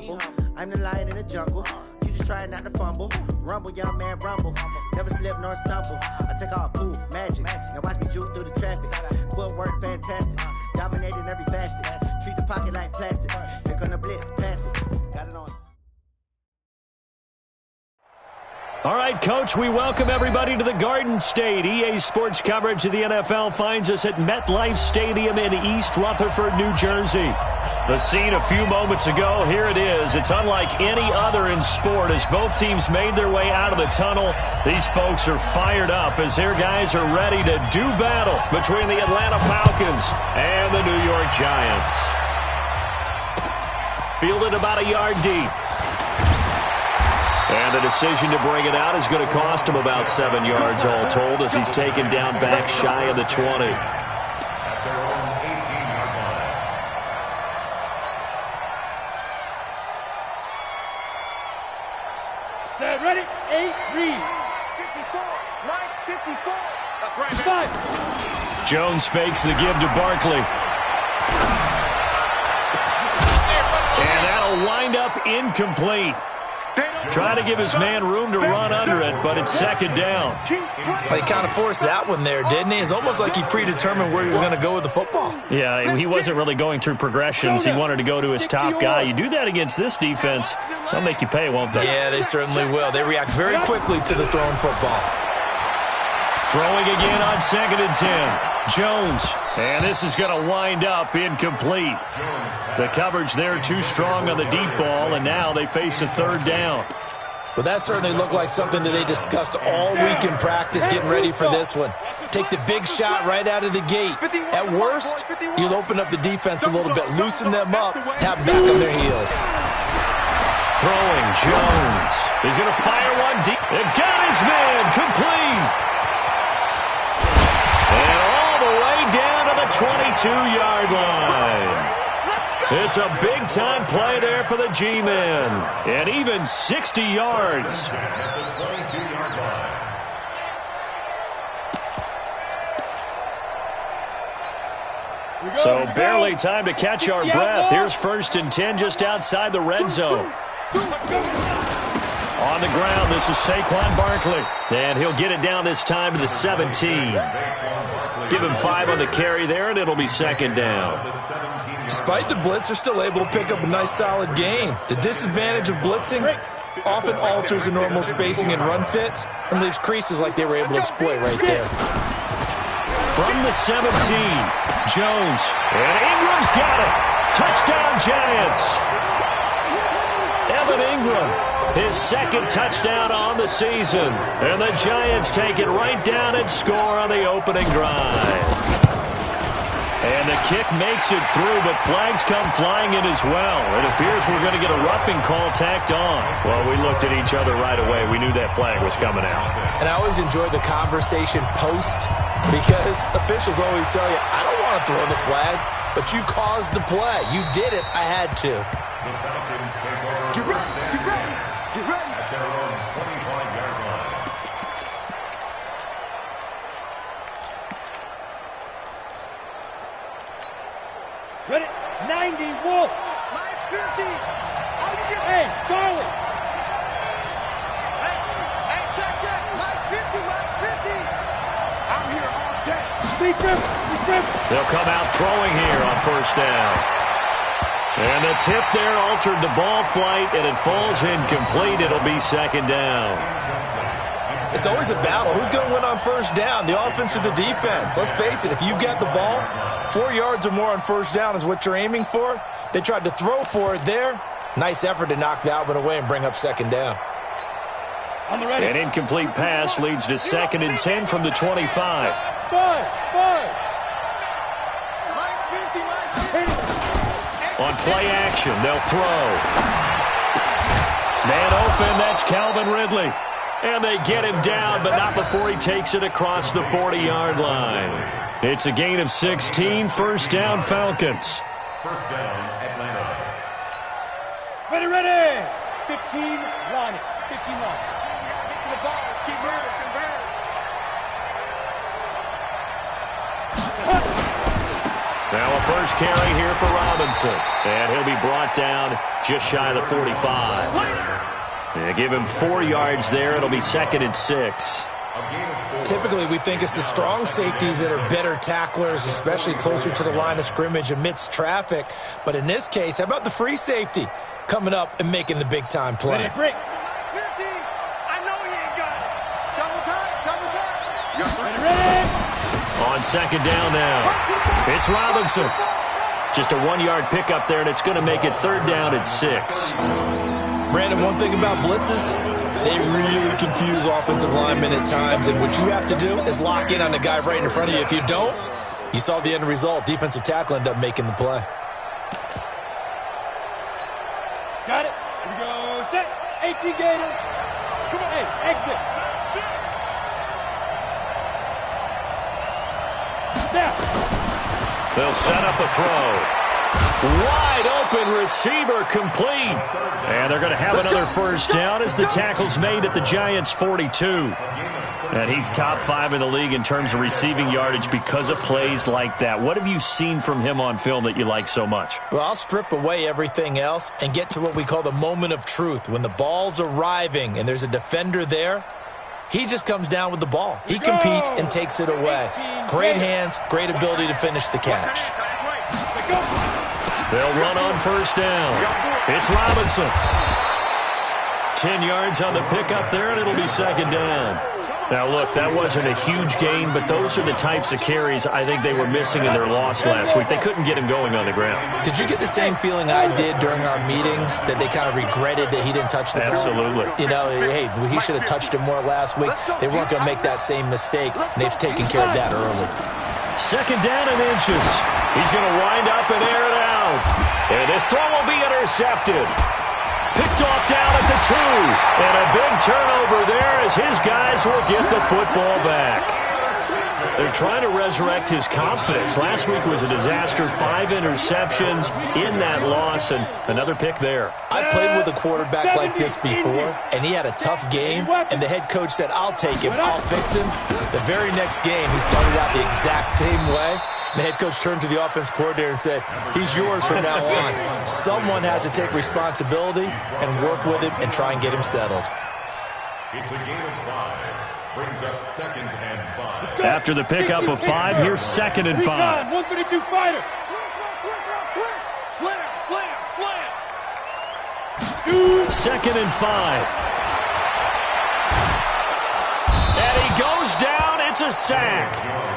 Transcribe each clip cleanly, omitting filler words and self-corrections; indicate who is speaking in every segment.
Speaker 1: humble. I'm the lion in the jungle. You just trying not to fumble. Rumble, young man, rumble. Never slip nor stumble. I take off, poof, magic. Now watch me juke through the traffic. Footwork fantastic. Dominating every facet. Treat the pocket like plastic. Here come the blitz, pass it. Got it on.
Speaker 2: All right, Coach, we welcome everybody to the Garden State. EA Sports coverage of the NFL finds us at MetLife Stadium in East Rutherford, New Jersey. The scene a few moments ago, here it is. It's unlike any other in sport as both teams made their way out of the tunnel. These folks are fired up as their guys are ready to do battle between the Atlanta Falcons and the New York Giants. Fielded about a yard deep. And the decision to bring it out is going to cost him about 7 yards all told as he's taken down back shy of the 20.
Speaker 3: Set, ready, 8, read. 54, right, 54. That's right, man.
Speaker 2: Jones fakes the give to Barkley. And that'll wind up incomplete. Trying to give his man room to run under it, but it's second down.
Speaker 4: Well, he kind of forced that one there, didn't he? It's almost like he predetermined where he was going to go with the football.
Speaker 2: Yeah, he wasn't really going through progressions. He wanted to go to his top guy. You do that against this defense, they'll make you pay, won't they?
Speaker 4: Yeah, they certainly will. They react very quickly to the thrown football.
Speaker 2: Throwing again on 2nd and 10. Jones. And this is going to wind up incomplete. The coverage there too strong on the deep ball, and now they face a third down.
Speaker 4: Well, that certainly looked like something that they discussed all week in practice getting ready for this one. Take the big shot right out of the gate. At worst, you'll open up the defense a little bit, loosen them up, have them back on their heels.
Speaker 2: Throwing, Jones. He's going to fire one deep. And got his man complete. And all the way down to the 22-yard line. It's a big-time play there for the G-men. And even 60 yards. So barely time to catch our breath. Here's 1st and 10 just outside the red zone. On the ground, this is Saquon Barkley. And he'll get it down this time to the 17. Give him 5 on the carry there, and it'll be second down.
Speaker 4: Despite the blitz, they're still able to pick up a nice, solid gain. The disadvantage of blitzing often alters the normal spacing and run fits and leaves creases like they were able to exploit right there.
Speaker 2: From the 17, Jones. And Ingram's got it. Touchdown, Giants. Evan Ingram, his second touchdown on the season. And the Giants take it right down and score on the opening drive. And the kick makes it through, but flags come flying in as well. It appears we're going to get a roughing call tacked on. Well, we looked at each other right away. We knew that flag was coming out.
Speaker 4: And I always enjoy the conversation post because officials always tell you, I don't want to throw the flag, but you caused the play. You did it. I had to.
Speaker 3: Get ready. Get ready. Get ready. At their own 25-yard line. Ready? 90, Wolf. Line 50. Hey, Charlie. Hey, check. Line 50, line 50. I'm here all day. Speed grip.
Speaker 2: They'll come out throwing here on 1st down. And the tip there altered the ball flight, and it falls incomplete. It'll be second down.
Speaker 4: It's always a battle. Who's going to win on 1st down, the offense or the defense? Let's face it, if you've got the ball, 4 yards or more on 1st down is what you're aiming for. They tried to throw for it there. Nice effort to knock that one away and bring up 2nd down.
Speaker 2: An incomplete pass leads to 2nd and 10 from the 25.
Speaker 3: Five.
Speaker 2: On play action, they'll throw. Man open, that's Calvin Ridley. And they get him down, but not before he takes it across the 40-yard line. It's a gain of 16, 1st down Falcons.
Speaker 3: 1st down, Atlanta. Ready. 15, line it. 15 line. Get to the ball. Let's keep moving. Convert.
Speaker 2: Now a first carry here for Robinson. And he'll be brought down just shy of the 45. And give him 4 yards there. It'll be 2nd and 6.
Speaker 4: Typically, we think it's the strong safeties that are better tacklers, especially closer to the line of scrimmage amidst traffic. But in this case, how about the free safety coming up and making the big-time play?
Speaker 3: Ready, 50. I know he ain't got it. Double time. Ready.
Speaker 2: On 2nd down now, it's Robinson. Just a 1-yard pickup there, and it's going to make it 3rd down at 6.
Speaker 4: Brandon, one thing about blitzes, they really confuse offensive linemen at times, and what you have to do is lock in on the guy right in front of you. If you don't, you saw the end result. Defensive tackle ended up making the play.
Speaker 3: Got it. Here we go. Set. 18 Gator. Come on. Hey, exit. Down.
Speaker 2: They'll set up a throw. Wide open receiver complete. And they're going to have another first down as the tackle's made at the Giants' 42. And he's top 5 in the league in terms of receiving yardage because of plays like that. What have you seen from him on film that you like so much?
Speaker 4: Well, I'll strip away everything else and get to what we call the moment of truth. When the ball's arriving and there's a defender there, he just comes down with the ball. He competes and takes it away. Great hands, great ability to finish the catch.
Speaker 2: They'll run on first down. It's Robinson. 10 yards on the pickup there, and it'll be 2nd down. Now, look, that wasn't a huge gain, but those are the types of carries I think they were missing in their loss last week. They couldn't get him going on the ground.
Speaker 4: Did you get the same feeling I did during our meetings, that they kind of regretted that he didn't touch the ball?
Speaker 2: Absolutely.
Speaker 4: You know, hey, he should have touched it more last week. They weren't going to make that same mistake, and they've taken care of that early.
Speaker 2: 2nd down and inches. He's going to wind up and air it out. And this throw will be intercepted. Picked off down at the 2. And a big turnover there as his guys will get the football back. They're trying to resurrect his confidence. Last week was a disaster. 5 interceptions in that loss, and another pick there.
Speaker 4: I played with a quarterback like this before, and he had a tough game, and the head coach said, I'll take him, I'll fix him. The very next game, he started out the exact same way. The head coach turned to the offense coordinator and said, he's yours from now on. Someone has to take responsibility and work with him and try and get him settled.
Speaker 5: It's a gain of 5. Brings up 2nd and 5.
Speaker 2: After the pickup of 5, here's 2nd and 5.
Speaker 3: 132 fighter. Slam.
Speaker 2: 2nd and 5. And he goes down. It's a sack.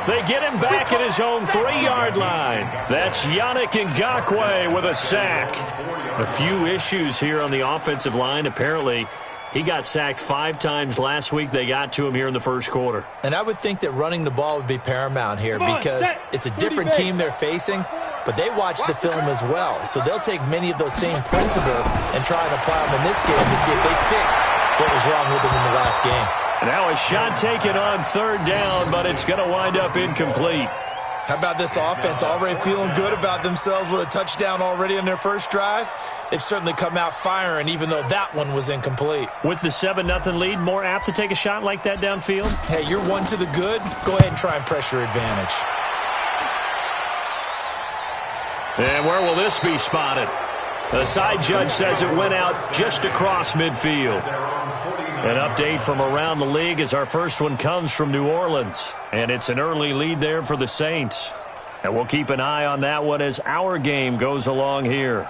Speaker 2: They get him back at his own 3-yard line. That's Yannick Ngakoue with a sack. A few issues here on the offensive line. Apparently, he got sacked 5 times last week. They got to him here in the first quarter.
Speaker 4: And I would think that running the ball would be paramount here because it's a different team they're facing, but they watch the film as well. So they'll take many of those same principles and try and apply them in this game to see if they fixed what was wrong with them in the last game.
Speaker 2: Now a shot taken on 3rd down, but it's going to wind up incomplete.
Speaker 4: How about this offense already feeling good about themselves with a touchdown already in their first drive? They've certainly come out firing, even though that one was incomplete.
Speaker 2: With the 7-0 lead, more apt to take a shot like that downfield?
Speaker 4: Hey, you're one to the good. Go ahead and try and press your advantage.
Speaker 2: And where will this be spotted? The side judge says it went out just across midfield. An update from around the league as our first one comes from New Orleans. And it's an early lead there for the Saints. And we'll keep an eye on that one as our game goes along here.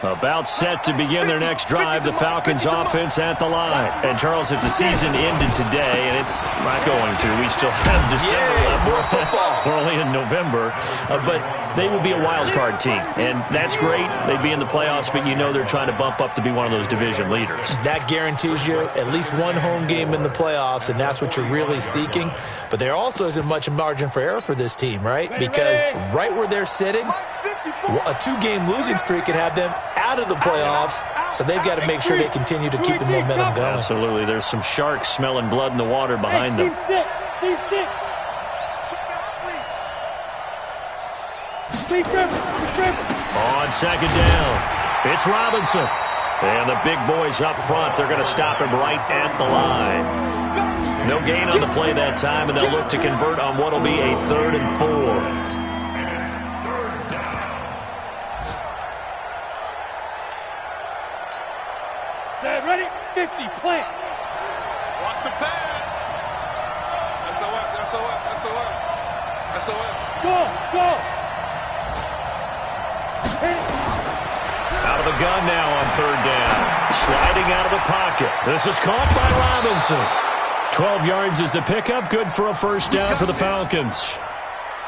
Speaker 2: About set to begin their next drive, the Falcons offense at the line. And Charles, if the season ended today, and it's not going to, we still have December left.
Speaker 4: More football.
Speaker 2: We're only in November, but they would be a wild card team, and that's great. They'd be in the playoffs, but you know they're trying to bump up to be one of those division leaders.
Speaker 4: That guarantees you at least one home game in the playoffs, and that's what you're really seeking. But there also isn't much margin for error for this team, right? Because right where they're sitting, a 2-game losing streak could have them out of the playoffs, so they've got to make sure they continue to keep the momentum going.
Speaker 2: Absolutely. There's some sharks smelling blood in the water behind them. On 2nd down, it's Robinson. And the big boys up front, they're going to stop him right at the line. No gain on the play that time, and they'll look to convert on what will be a 3rd and 4.
Speaker 3: Set, ready, 50, plant.
Speaker 6: Watch the pass. SOS.
Speaker 3: Go.
Speaker 2: Out of the gun now on 3rd down. Sliding out of the pocket. This is caught by Robinson. 12 yards is the pickup. Good for a 1st down for the Falcons.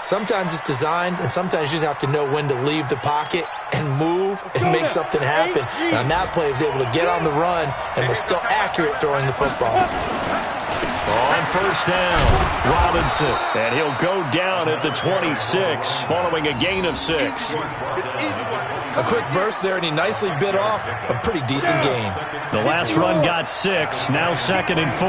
Speaker 4: Sometimes it's designed, and sometimes you just have to know when to leave the pocket and move and make something happen. And on that play, he was able to get on the run and was still accurate throwing the football.
Speaker 2: On 1st down, Robinson. And he'll go down at the 26, following a gain of 6.
Speaker 4: A quick burst there, and he nicely bit off a pretty decent gain.
Speaker 2: The last run got 6, now 2nd and 4.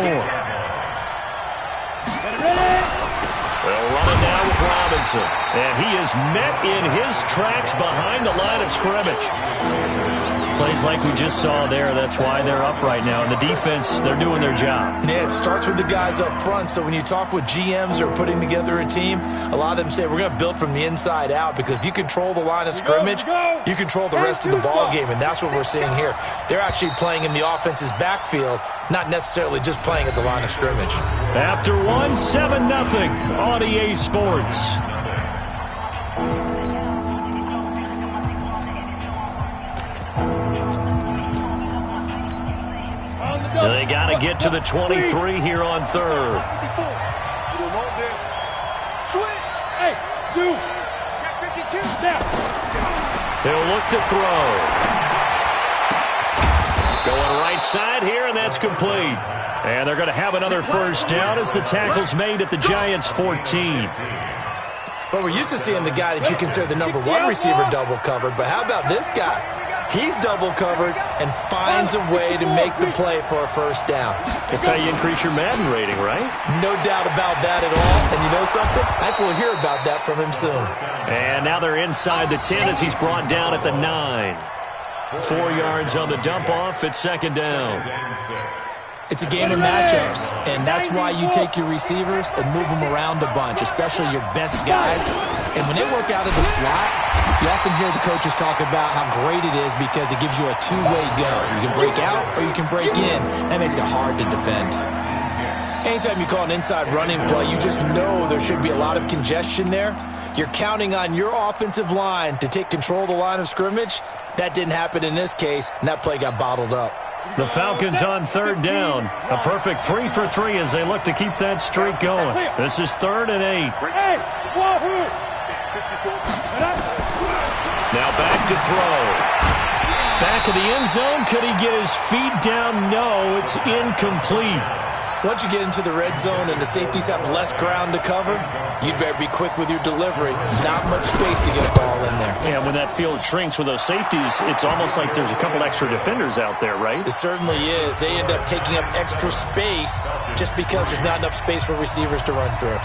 Speaker 2: They'll run it now with Robinson. And he is met in his tracks behind the line of scrimmage. Plays like we just saw there. That's why they're up right now. And the defense, they're doing their job.
Speaker 4: Yeah, it starts with the guys up front. So when you talk with GMs who are putting together a team, a lot of them say we're going to build from the inside out, because if you control the line of scrimmage, you control the rest of the ball game. And that's what we're seeing here. They're actually playing in the offense's backfield, not necessarily just playing at the line of scrimmage.
Speaker 2: After 1, 7-0 on EA Sports. They got to get to the 23 here on 3rd.
Speaker 3: Switch. Hey, 2. 52. Now.
Speaker 2: He'll look to throw. Going right side here, and that's complete. And they're going to have another 1st down as the tackle's made at the Giants' 14.
Speaker 4: Well, we're used to seeing the guy that you consider the number 1 receiver double covered, but how about this guy? He's double covered and finds a way to make the play for a 1st down.
Speaker 2: That's how you increase your Madden rating, right?
Speaker 4: No doubt about that at all. And you know something? I think we'll hear about that from him soon.
Speaker 2: And now they're inside the 10 as he's brought down at the 9. 4 yards on the dump-off at 2nd down.
Speaker 4: It's a game of matchups, and that's why you take your receivers and move them around a bunch, especially your best guys. And when they work out of the slot, you often hear the coaches talk about how great it is because it gives you a two-way go. You can break out or you can break in. That makes it hard to defend. Anytime you call an inside running play, you just know there should be a lot of congestion there. You're counting on your offensive line to take control of the line of scrimmage. That didn't happen in this case, and that play got bottled up.
Speaker 2: The Falcons on 3rd down. A perfect 3 for 3 as they look to keep that streak going. This is 3rd and 8. Now back to throw. Back of the end zone. Could he get his feet down? No, it's incomplete.
Speaker 4: Once you get into the red zone and the safeties have less ground to cover, you'd better be quick with your delivery. Not much space to get a ball in there.
Speaker 2: Yeah, when that field shrinks with those safeties, it's almost like there's a couple extra defenders out there, right?
Speaker 4: It certainly is. They end up taking up extra space just because there's not enough space for receivers to run through.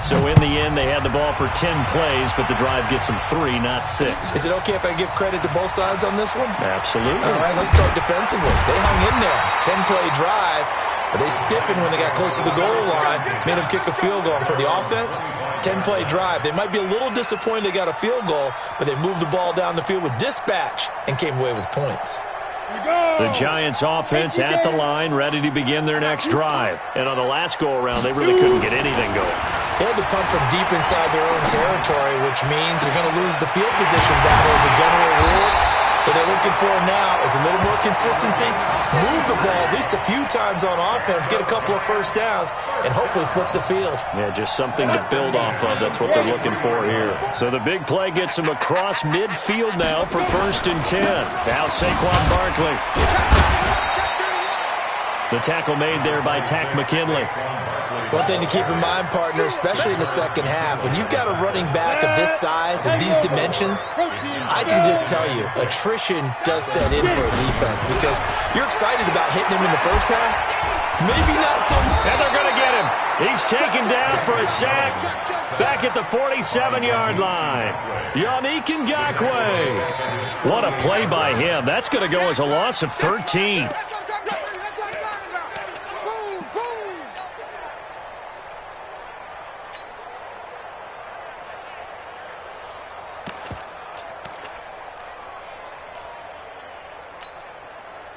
Speaker 2: So in the end, they had the ball for 10 plays, but the drive gets them 3, not 6.
Speaker 4: Is it okay if I give credit to both sides on this one?
Speaker 2: Absolutely.
Speaker 4: All right, let's start defensively. They hung in there. 10-play drive. But they stiffened when they got close to the goal line, made them kick a field goal. For the offense, 10-play drive. They might be a little disappointed they got a field goal, but they moved the ball down the field with dispatch and came away with points.
Speaker 2: The Giants offense at the line, ready to begin their next drive. And on the last go-around, they really couldn't get anything going.
Speaker 4: They had to punt from deep inside their own territory, which means they're going to lose the field position battle as a general rule. What they're looking for now is a little more consistency, move the ball at least a few times on offense, get a couple of 1st downs, and hopefully flip the field.
Speaker 2: Yeah, just something to build off of. That's what they're looking for here. So the big play gets them across midfield now for 1st and 10. Now Saquon Barkley. The tackle made there by Tack McKinley.
Speaker 4: One thing to keep in mind, partner, especially in the second half, when you've got a running back of this size and these dimensions, I can just tell you, attrition does set in for a defense because you're excited about hitting him in the first half, Maybe not so.
Speaker 2: And they're going to get him. He's taken down for a sack back at the 47-yard line. Yannick Ngakoue. What a play by him. That's going to go as a loss of 13.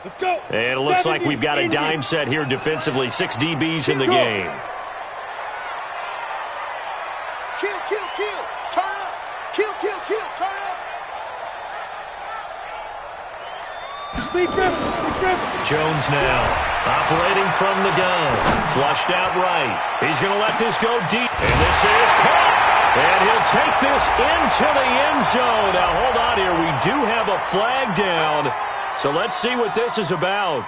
Speaker 3: Let's go.
Speaker 2: And it looks like we've got a dime set here defensively. 6 DBs in the game.
Speaker 3: Kill, kill, kill. Turn up. Kill, kill, kill. Turn up.
Speaker 2: Jones now operating from the gun. Flushed out right. He's going to let this go deep. And this is caught. And he'll take this into the end zone. Now, hold on here. We do have a flag down. So let's see what this is about.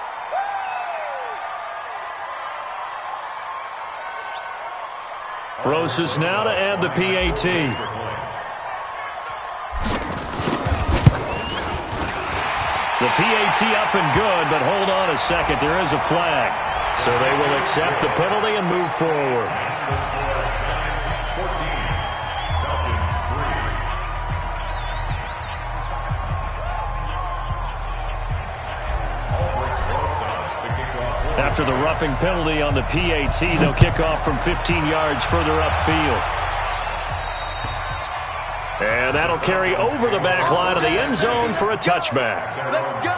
Speaker 2: Rosas now to add the PAT. The PAT up and good, but hold on a second. There is a flag. So they will accept the penalty and move forward. After the roughing penalty on the PAT, they'll kick off from 15 yards further upfield. And that'll carry over the back line of the end zone for a touchback.
Speaker 3: Let's go.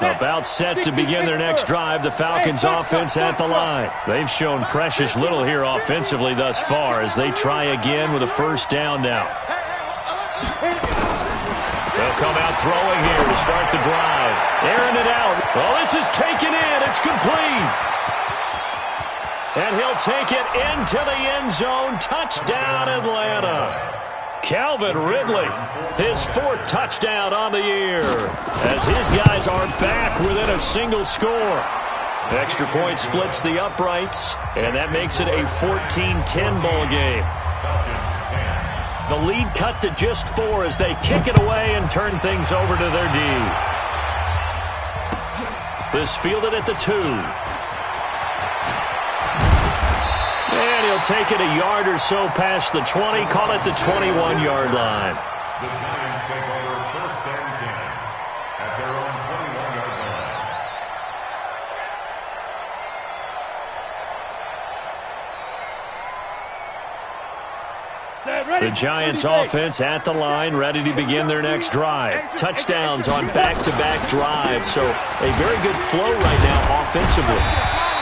Speaker 2: About set to begin their next drive, the Falcons offense at the line. They've shown precious little here offensively thus far as they try again with a first down now. They'll come out throwing here to start the drive. Airing it out. Well, this is taken in. It's complete. And he'll take it into the end zone. Touchdown, Atlanta. Calvin Ridley, his 4th touchdown on the year, as his guys are back within a single score. Extra point splits the uprights, and that makes it a 14-10 ball game. The lead cut to just 4 as they kick it away and turn things over to their D. This fielded at the 2. And he'll take it a yard or so past the 20, call it the 21-yard line.
Speaker 5: The Giants take over 1st and 10 at their own 21-yard line.
Speaker 2: The Giants offense at the line, ready to begin their next drive. Touchdowns on back-to-back drives, so a very good flow right now offensively.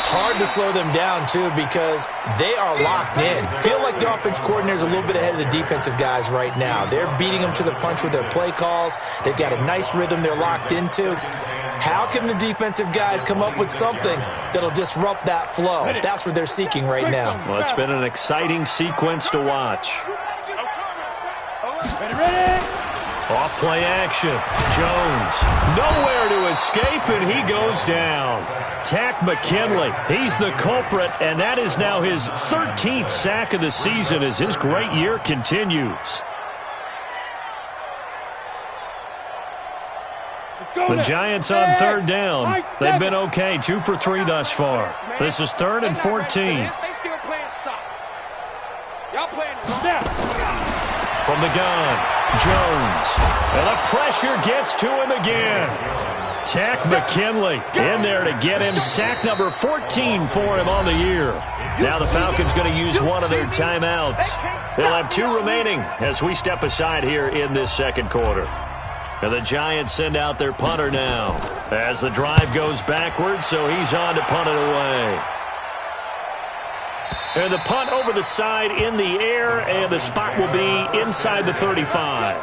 Speaker 4: Hard to slow them down, too, because they are locked in. Feel like the offense coordinator is a little bit ahead of the defensive guys right now. They're beating them to the punch with their play calls. They've got a nice rhythm they're locked into. How can the defensive guys come up with something that'll disrupt that flow? That's what they're seeking right now.
Speaker 2: Well, it's been an exciting sequence to watch. Off play action. Jones nowhere to escape, and he goes down. Tack McKinley, he's the culprit, and that is now his 13th sack of the season as his great year continues. The Giants on 3rd down. They've been okay, 2 for 3 thus far. This is 3rd and 14.
Speaker 6: They still playing soft. Y'all playing
Speaker 2: From the gun, Jones. And the pressure gets to him again. Tack McKinley in there to get him. Sack number 14 for him on the year. Now the Falcons going to use one of their timeouts. They'll have 2 remaining as we step aside here in this second quarter. And the Giants send out their punter now as the drive goes backwards, so he's on to punt it away. And the punt over the side in the air, and the spot will be inside the 35.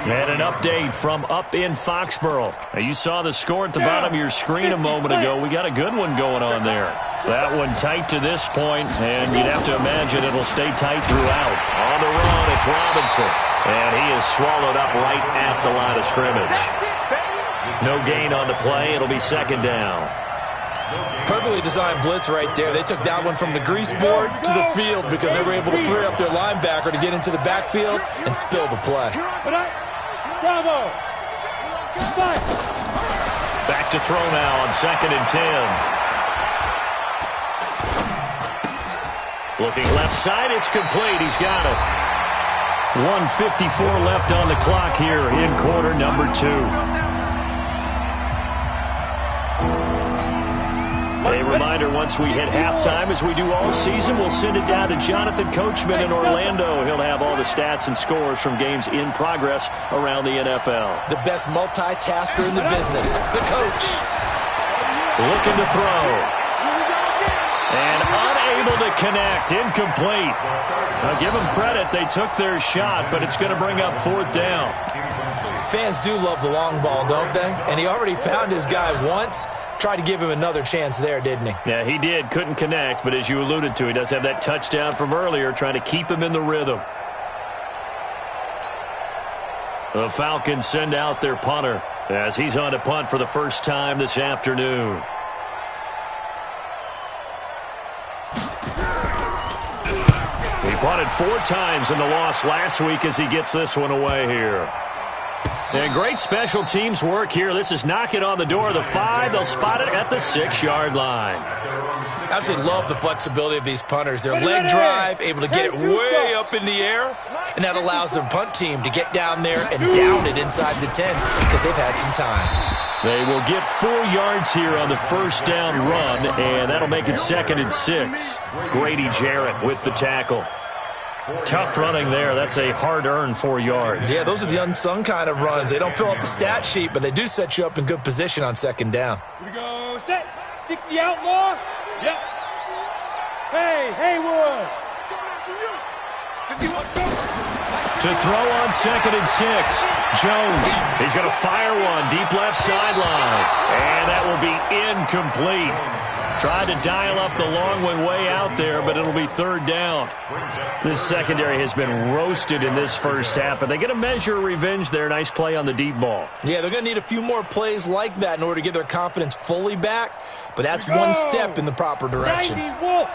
Speaker 2: And an update from up in Foxborough. Now, you saw the score at the bottom of your screen a moment ago. We got a good one going on there. That one tight to this point, and you'd have to imagine it'll stay tight throughout. On the run, it's Robinson. And he is swallowed up right at the line of scrimmage. No gain on the play. It'll be 2nd down.
Speaker 4: Perfectly designed blitz right there. They took that one from the grease board to the field because they were able to free up their linebacker to get into the backfield and spill the play.
Speaker 3: Bravo.
Speaker 2: Back to throw now on 2nd and 10. Looking left side, it's complete. He's got it. 1:54 left on the clock here in quarter number 2. A reminder, once we hit halftime, as we do all season, we'll send it down to Jonathan Coachman in Orlando. He'll have all the stats and scores from games in progress around the NFL.
Speaker 4: The best multitasker in the business, the coach.
Speaker 2: Looking to throw. And unable to connect. Incomplete. Now, give them credit. They took their shot, but it's going to bring up 4th down.
Speaker 4: Fans do love the long ball, don't they? And he already found his guy once. Tried to give him another chance there, didn't he?
Speaker 2: Yeah, he did. Couldn't connect, but as you alluded to, he does have that touchdown from earlier, trying to keep him in the rhythm. The Falcons send out their punter as he's on to punt for the first time this afternoon. He punted 4 times in the loss last week as he gets this one away here. And great special teams work here. This is knocking on the door of the 5. They'll spot it at the 6-yard line.
Speaker 4: Absolutely love the flexibility of these punters. Their leg drive, able to get it way up in the air, and that allows their punt team to get down there and down it inside the 10 because they've had some time.
Speaker 2: They will get 4 yards here on the first down run, and that'll make it 2nd and 6. Grady Jarrett with the tackle. Tough running there. That's a hard-earned 4 yards.
Speaker 4: Yeah, those are the unsung kind of runs. They don't fill up the stat sheet, but they do set you up in good position on 2nd down.
Speaker 3: Here we go. Set. 60 outlaw. Yep. Hey, Haywood.
Speaker 2: To throw on 2nd and 6. Jones. He's going to fire one deep left sideline. And that will be incomplete. Tried to dial up the long one way out there, but it'll be 3rd down. This secondary has been roasted in this first half, but they get a measure of revenge there. Nice play on the deep ball.
Speaker 4: Yeah, they're going to need a few more plays like that in order to get their confidence fully back, but that's one step in the proper direction.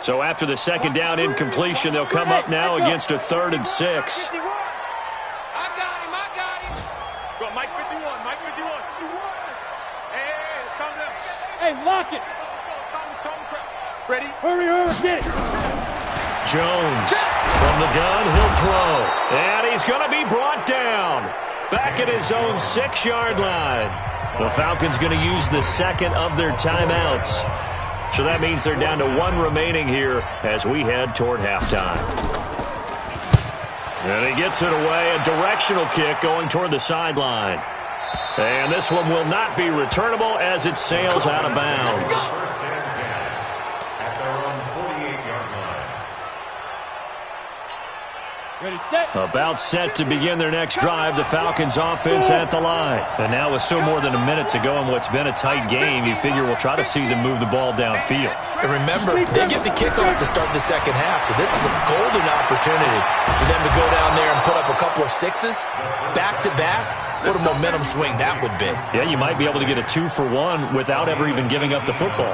Speaker 2: So after the 2nd down incompletion, they'll come up now against a 3rd and 6.
Speaker 6: I got him. Go, Mike 51. Hey, it's coming up.
Speaker 3: Hey, lock it.
Speaker 6: Ready?
Speaker 3: Hurry, get it.
Speaker 2: Jones from the gun, he'll throw. And he's going to be brought down. Back at his own 6-yard line. The Falcons going to use the 2nd of their timeouts. So that means they're down to 1 remaining here as we head toward halftime. And he gets it away, a directional kick going toward the sideline. And this one will not be returnable as it sails out of bounds.
Speaker 3: Ready, set.
Speaker 2: About set to begin their next drive, the Falcons offense at the line. And now with still more than a minute to go in what's been a tight game, you figure we'll try to see them move the ball downfield.
Speaker 4: And remember, they get the kickoff to start the 2nd half, so this is a golden opportunity for them to go down there and put up a couple of 6s back-to-back. What a momentum swing that would be.
Speaker 2: Yeah, you might be able to get a 2-for-1 without ever even giving up the football.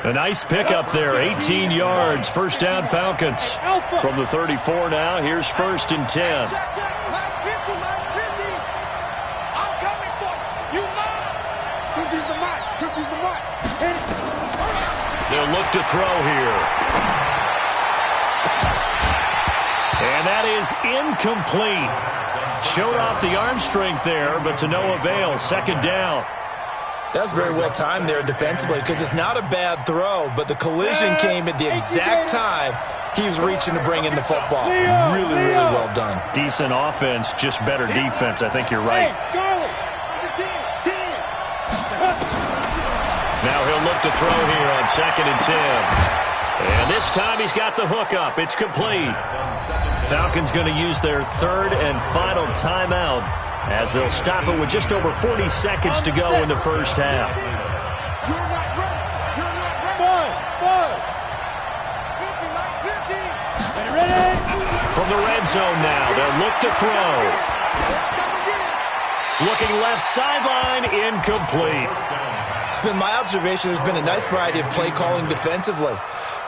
Speaker 2: A nice pickup there, 18 yards, 1st down Falcons. From the 34 now, here's 1st and 10.
Speaker 6: I'm coming for you. You mine.
Speaker 3: 50's the mark. 50's the mark.
Speaker 2: They'll look to throw here. And that is incomplete. Showed off the arm strength there, but to no avail. 2nd down.
Speaker 4: That's very well timed there defensively because it's not a bad throw, but the collision came at the exact time he was reaching to bring in the football. Really, really well done.
Speaker 2: Decent offense, just better defense. I think you're right.
Speaker 3: Hey, Charlie.
Speaker 2: Now he'll look to throw here on 2nd and 10. And this time he's got the hook up. It's complete. Falcons going to use their 3rd and final timeout as they'll stop it with just over 40 seconds to go in the first half. From the red zone now, they'll look to throw. Looking left sideline, incomplete.
Speaker 4: It's been my observation there's been a nice variety of play calling defensively.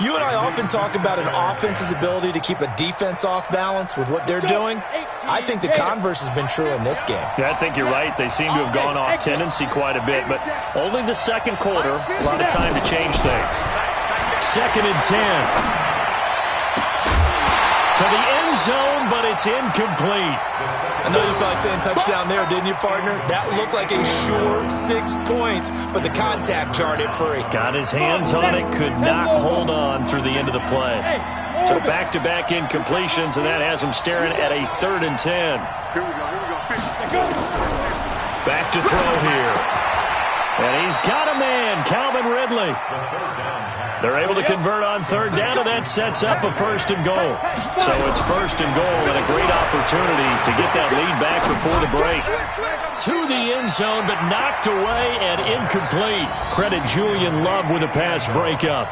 Speaker 4: You and I often talk about an offense's ability to keep a defense off balance with what they're doing. I think the converse has been true in this game.
Speaker 2: Yeah, I think you're right. They seem to have gone off tendency quite a bit, but only the second quarter, a lot of time to change things. 2nd and 10. To the end zone, but it's incomplete.
Speaker 4: I know you felt like saying touchdown there, didn't you, partner? That looked like a sure 6 points, but the contact jarred it free.
Speaker 2: Got his hands on it, could not hold on through the end of the play. So back-to-back incompletions, and that has him staring at a 3rd and 10.
Speaker 3: Here we go.
Speaker 2: Back to throw here. And he's got a man, Calvin Ridley. They're able to convert on 3rd down, and that sets up a 1st and goal. So it's 1st and goal, and a great opportunity to get that lead back before the break. To the end zone, but knocked away and incomplete. Credit Julian Love with a pass breakup.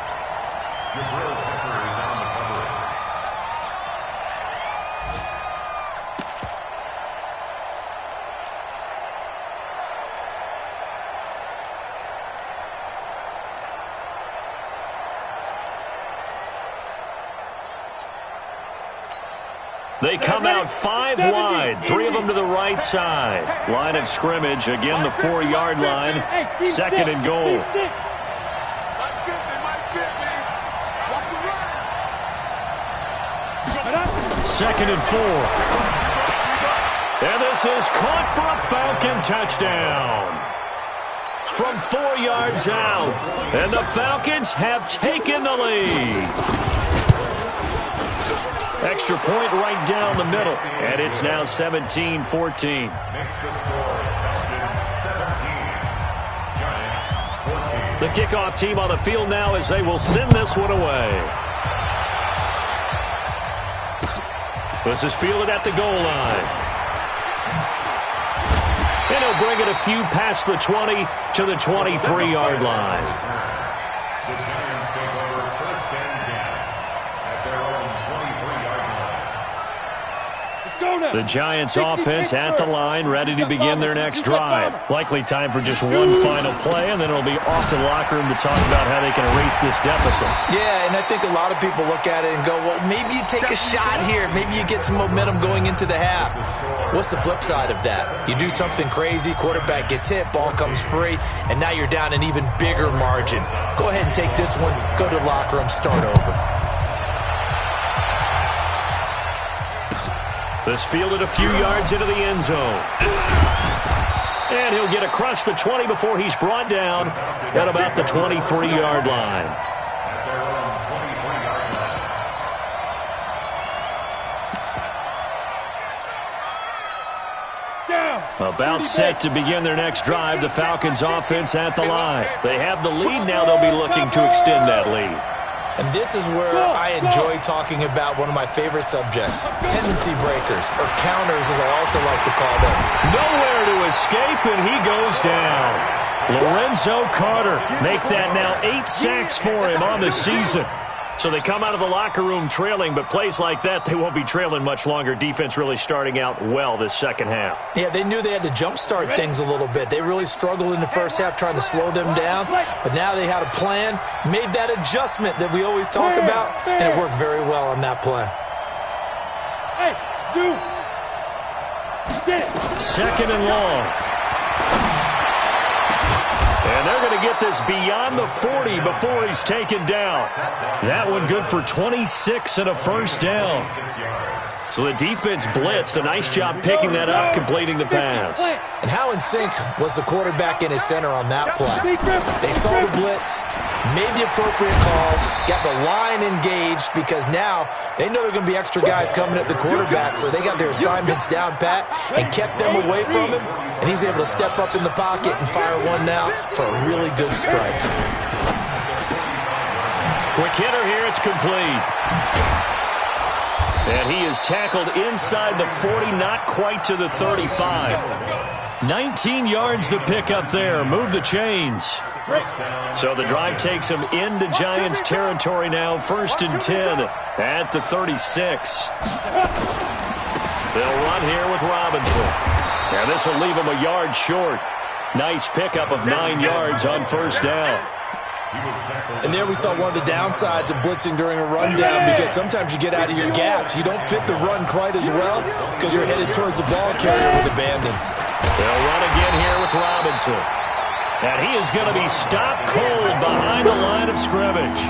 Speaker 2: They come out 5 wide, 3 of them to the right side. Line of scrimmage, again the 4-yard line, 2nd and goal. Second and 4. And this is caught for a Falcon touchdown. From 4 yards out, and the Falcons have taken the lead. Extra point right down the middle, and it's now 17-14.
Speaker 5: Makes the score Falcons 17, Giants 14.
Speaker 2: The kickoff team on the field now as they will send this one away. This is fielded at the goal line. And he'll bring it a few past the 20 to the 23-yard line.
Speaker 5: The Giants take over 1st and 10 at their own 23-yard line.
Speaker 2: The Giants offense at the line, ready to begin their next drive. Likely time for just one final play, and then it'll be off to the locker room to talk about how they can erase this deficit.
Speaker 4: Yeah, and I think a lot of people look at it and go, well, maybe you take a shot here. Maybe you get some momentum going into the half. What's the flip side of that? You do something crazy, quarterback gets hit, ball comes free, and now you're down an even bigger margin. Go ahead and take this one, go to the locker room, start over.
Speaker 2: This fielded a few yards into the end zone. And he'll get across the 20 before he's brought down at about the 23-yard line.
Speaker 5: At their own 23-yard line.
Speaker 2: About set to begin their next drive, the Falcons offense at the line. They have the lead now. They'll be looking to extend that lead.
Speaker 4: And this is where I enjoy talking about one of my favorite subjects, tendency breakers, or counters as I also like to call them.
Speaker 2: Nowhere to escape, and he goes down. Lorenzo Carter make that now 8 sacks for him on the season. So they come out of the locker room trailing, but plays like that, they won't be trailing much longer. Defense really starting out well this second half.
Speaker 4: Yeah, they knew they had to jumpstart things a little bit. They really struggled in the first half trying to slow them down, but now they had a plan, made that adjustment that we always talk about, and it worked very well on that play.
Speaker 2: Second and long. And they're going to get this beyond the 40 before he's taken down. That one good for 26 and a first down. So the defense blitzed. A nice job picking that up, completing the pass.
Speaker 4: And how in sync was the quarterback and his center on that play? They saw the blitz, made the appropriate calls, got the line engaged because now they know there are going to be extra guys coming at the quarterback, so they got their assignments down pat and kept them away from him, and he's able to step up in the pocket and fire one now for a really good strike.
Speaker 2: Quick hitter here, it's complete. And he is tackled inside the 40, not quite to the 35. 19 yards the pickup there. Move the chains. So the drive takes him into Giants territory now. 1st and 10 at the 36. They'll run here with Robinson. And this will leave him a yard short. Nice pickup of 9 yards on first down.
Speaker 4: And there we saw one of the downsides of blitzing during a rundown, because sometimes you get out of your gaps. You don't fit the run quite as well because you're headed towards the ball carrier with abandon.
Speaker 2: They'll run again here with Robinson. And he is going to be stopped cold behind the line of scrimmage.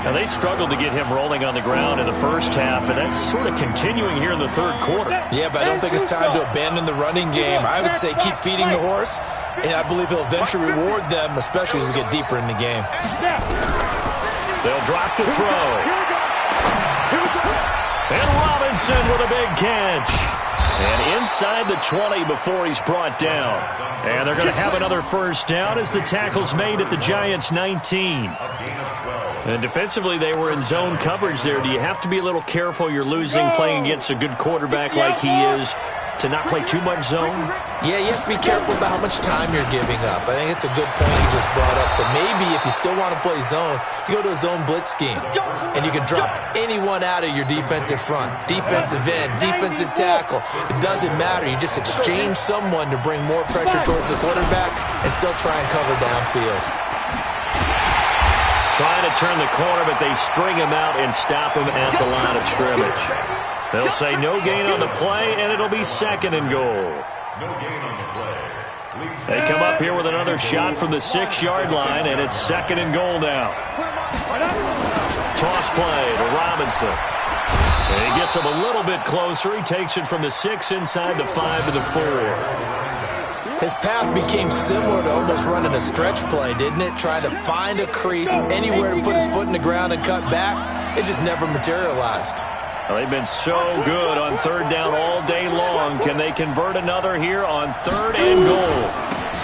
Speaker 2: And they struggled to get him rolling on the ground in the first half, and that's sort of continuing here in the third quarter.
Speaker 4: Yeah, but I don't think it's time to abandon the running game. I would say keep feeding the horse, and I believe he'll eventually reward them, especially as we get deeper in the game.
Speaker 2: They'll drop to throw. And Robinson with a big catch. And inside the 20 before he's brought down. And they're going to have another first down as the tackle's made at the Giants' 19. And defensively, they were in zone coverage there. Do you have to be a little careful? You're losing playing against a good quarterback like he is to not play too much zone?
Speaker 4: Yeah, you have to be careful about how much time you're giving up. I think it's a good point you just brought up. So maybe if you still want to play zone, you go to a zone blitz scheme. And you can drop anyone out of your defensive front. Defensive end, defensive tackle. It doesn't matter. You just exchange someone to bring more pressure towards the quarterback and still try and cover downfield.
Speaker 2: Trying to turn the corner, but they string him out and stop him at the line of scrimmage. They'll say no gain on the play, and it'll be second and goal.
Speaker 5: No gain on the play.
Speaker 2: They come up here with another shot from the 6-yard line, and it's second and goal now. Toss play to Robinson. And he gets him a little bit closer. He takes it from the 6 inside the 5 to the 4.
Speaker 4: His path became similar to almost running a stretch play, didn't it? Trying to find a crease, anywhere to put his foot in the ground and cut back. It just never materialized.
Speaker 2: Well, they've been so good on third down all day long. Can they convert another here on third and goal?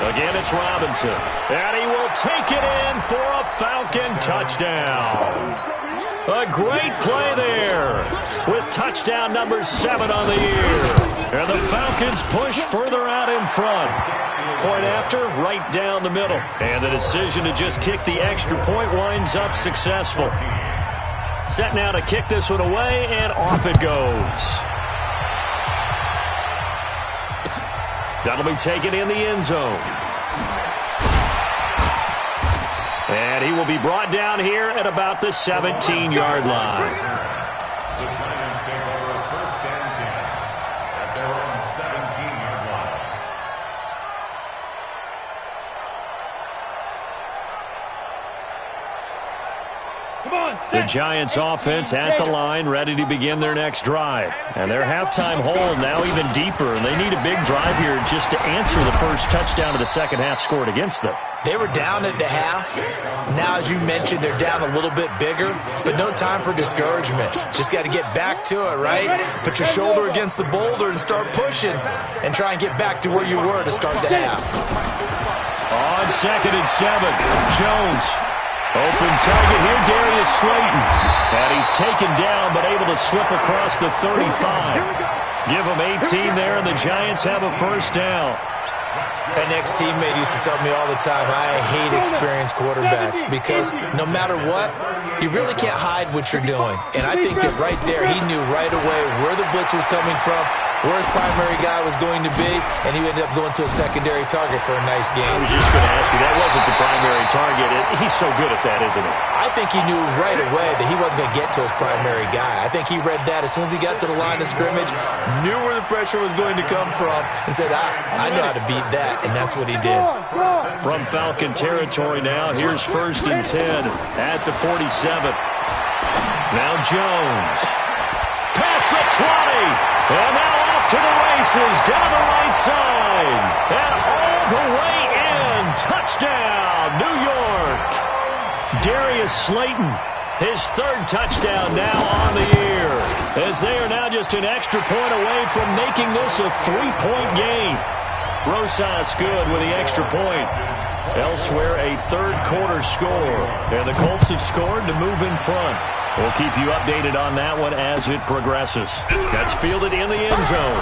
Speaker 2: Again, it's Robinson. And he will take it in for a Falcon touchdown. A great play there with touchdown number 7 on the year. And the Falcons push further out in front. Point after, right down the middle. And the decision to just kick the extra point winds up successful. Set now to kick this one away, and off it goes. That'll be taken in the end zone. And he will be brought down here at about the 17-yard line.
Speaker 5: The Giants take over first and 10 at their own 17-yard line.
Speaker 2: The Giants offense at the line, ready to begin their next drive. And their halftime hole now even deeper, and they need a big drive here just to answer the first touchdown of the second half scored against them.
Speaker 4: They were down at the half. Now, as you mentioned, they're down a little bit bigger, but no time for discouragement. Just got to get back to it, right? Put your shoulder against the boulder and start pushing and try and get back to where you were to start the half.
Speaker 2: On second and 7, Jones. Open target here, Darius Slayton. And he's taken down, but able to slip across the 35. Give him 18 there, and the Giants have a first down.
Speaker 4: An ex-teammate used to tell me all the time, I hate experienced quarterbacks because no matter what, you really can't hide what you're doing. And I think that right there, he knew right away where the blitz was coming from, where his primary guy was going to be, and he ended up going to a secondary target for a nice game.
Speaker 2: I was just going to ask you, that wasn't the primary target. He's so good at that, isn't he?
Speaker 4: I think he knew right away that he wasn't going to get to his primary guy. I think he read that as soon as he got to the line of scrimmage, knew where the pressure was going to come from, and said, I know how to beat that, and that's what he did.
Speaker 2: From Falcon territory now, here's first and 10 at the 47. Now Jones. Past the 20. And now off to the races down the right side. And all the way in. Touchdown, New York. Darius Slayton, his third touchdown now on the year. As they are now just an extra point away from making this a 3-point game. Rosas good with the extra point. Elsewhere, a third quarter score. And the Colts have scored to move in front. We'll keep you updated on that one as it progresses. That's fielded in the end zone.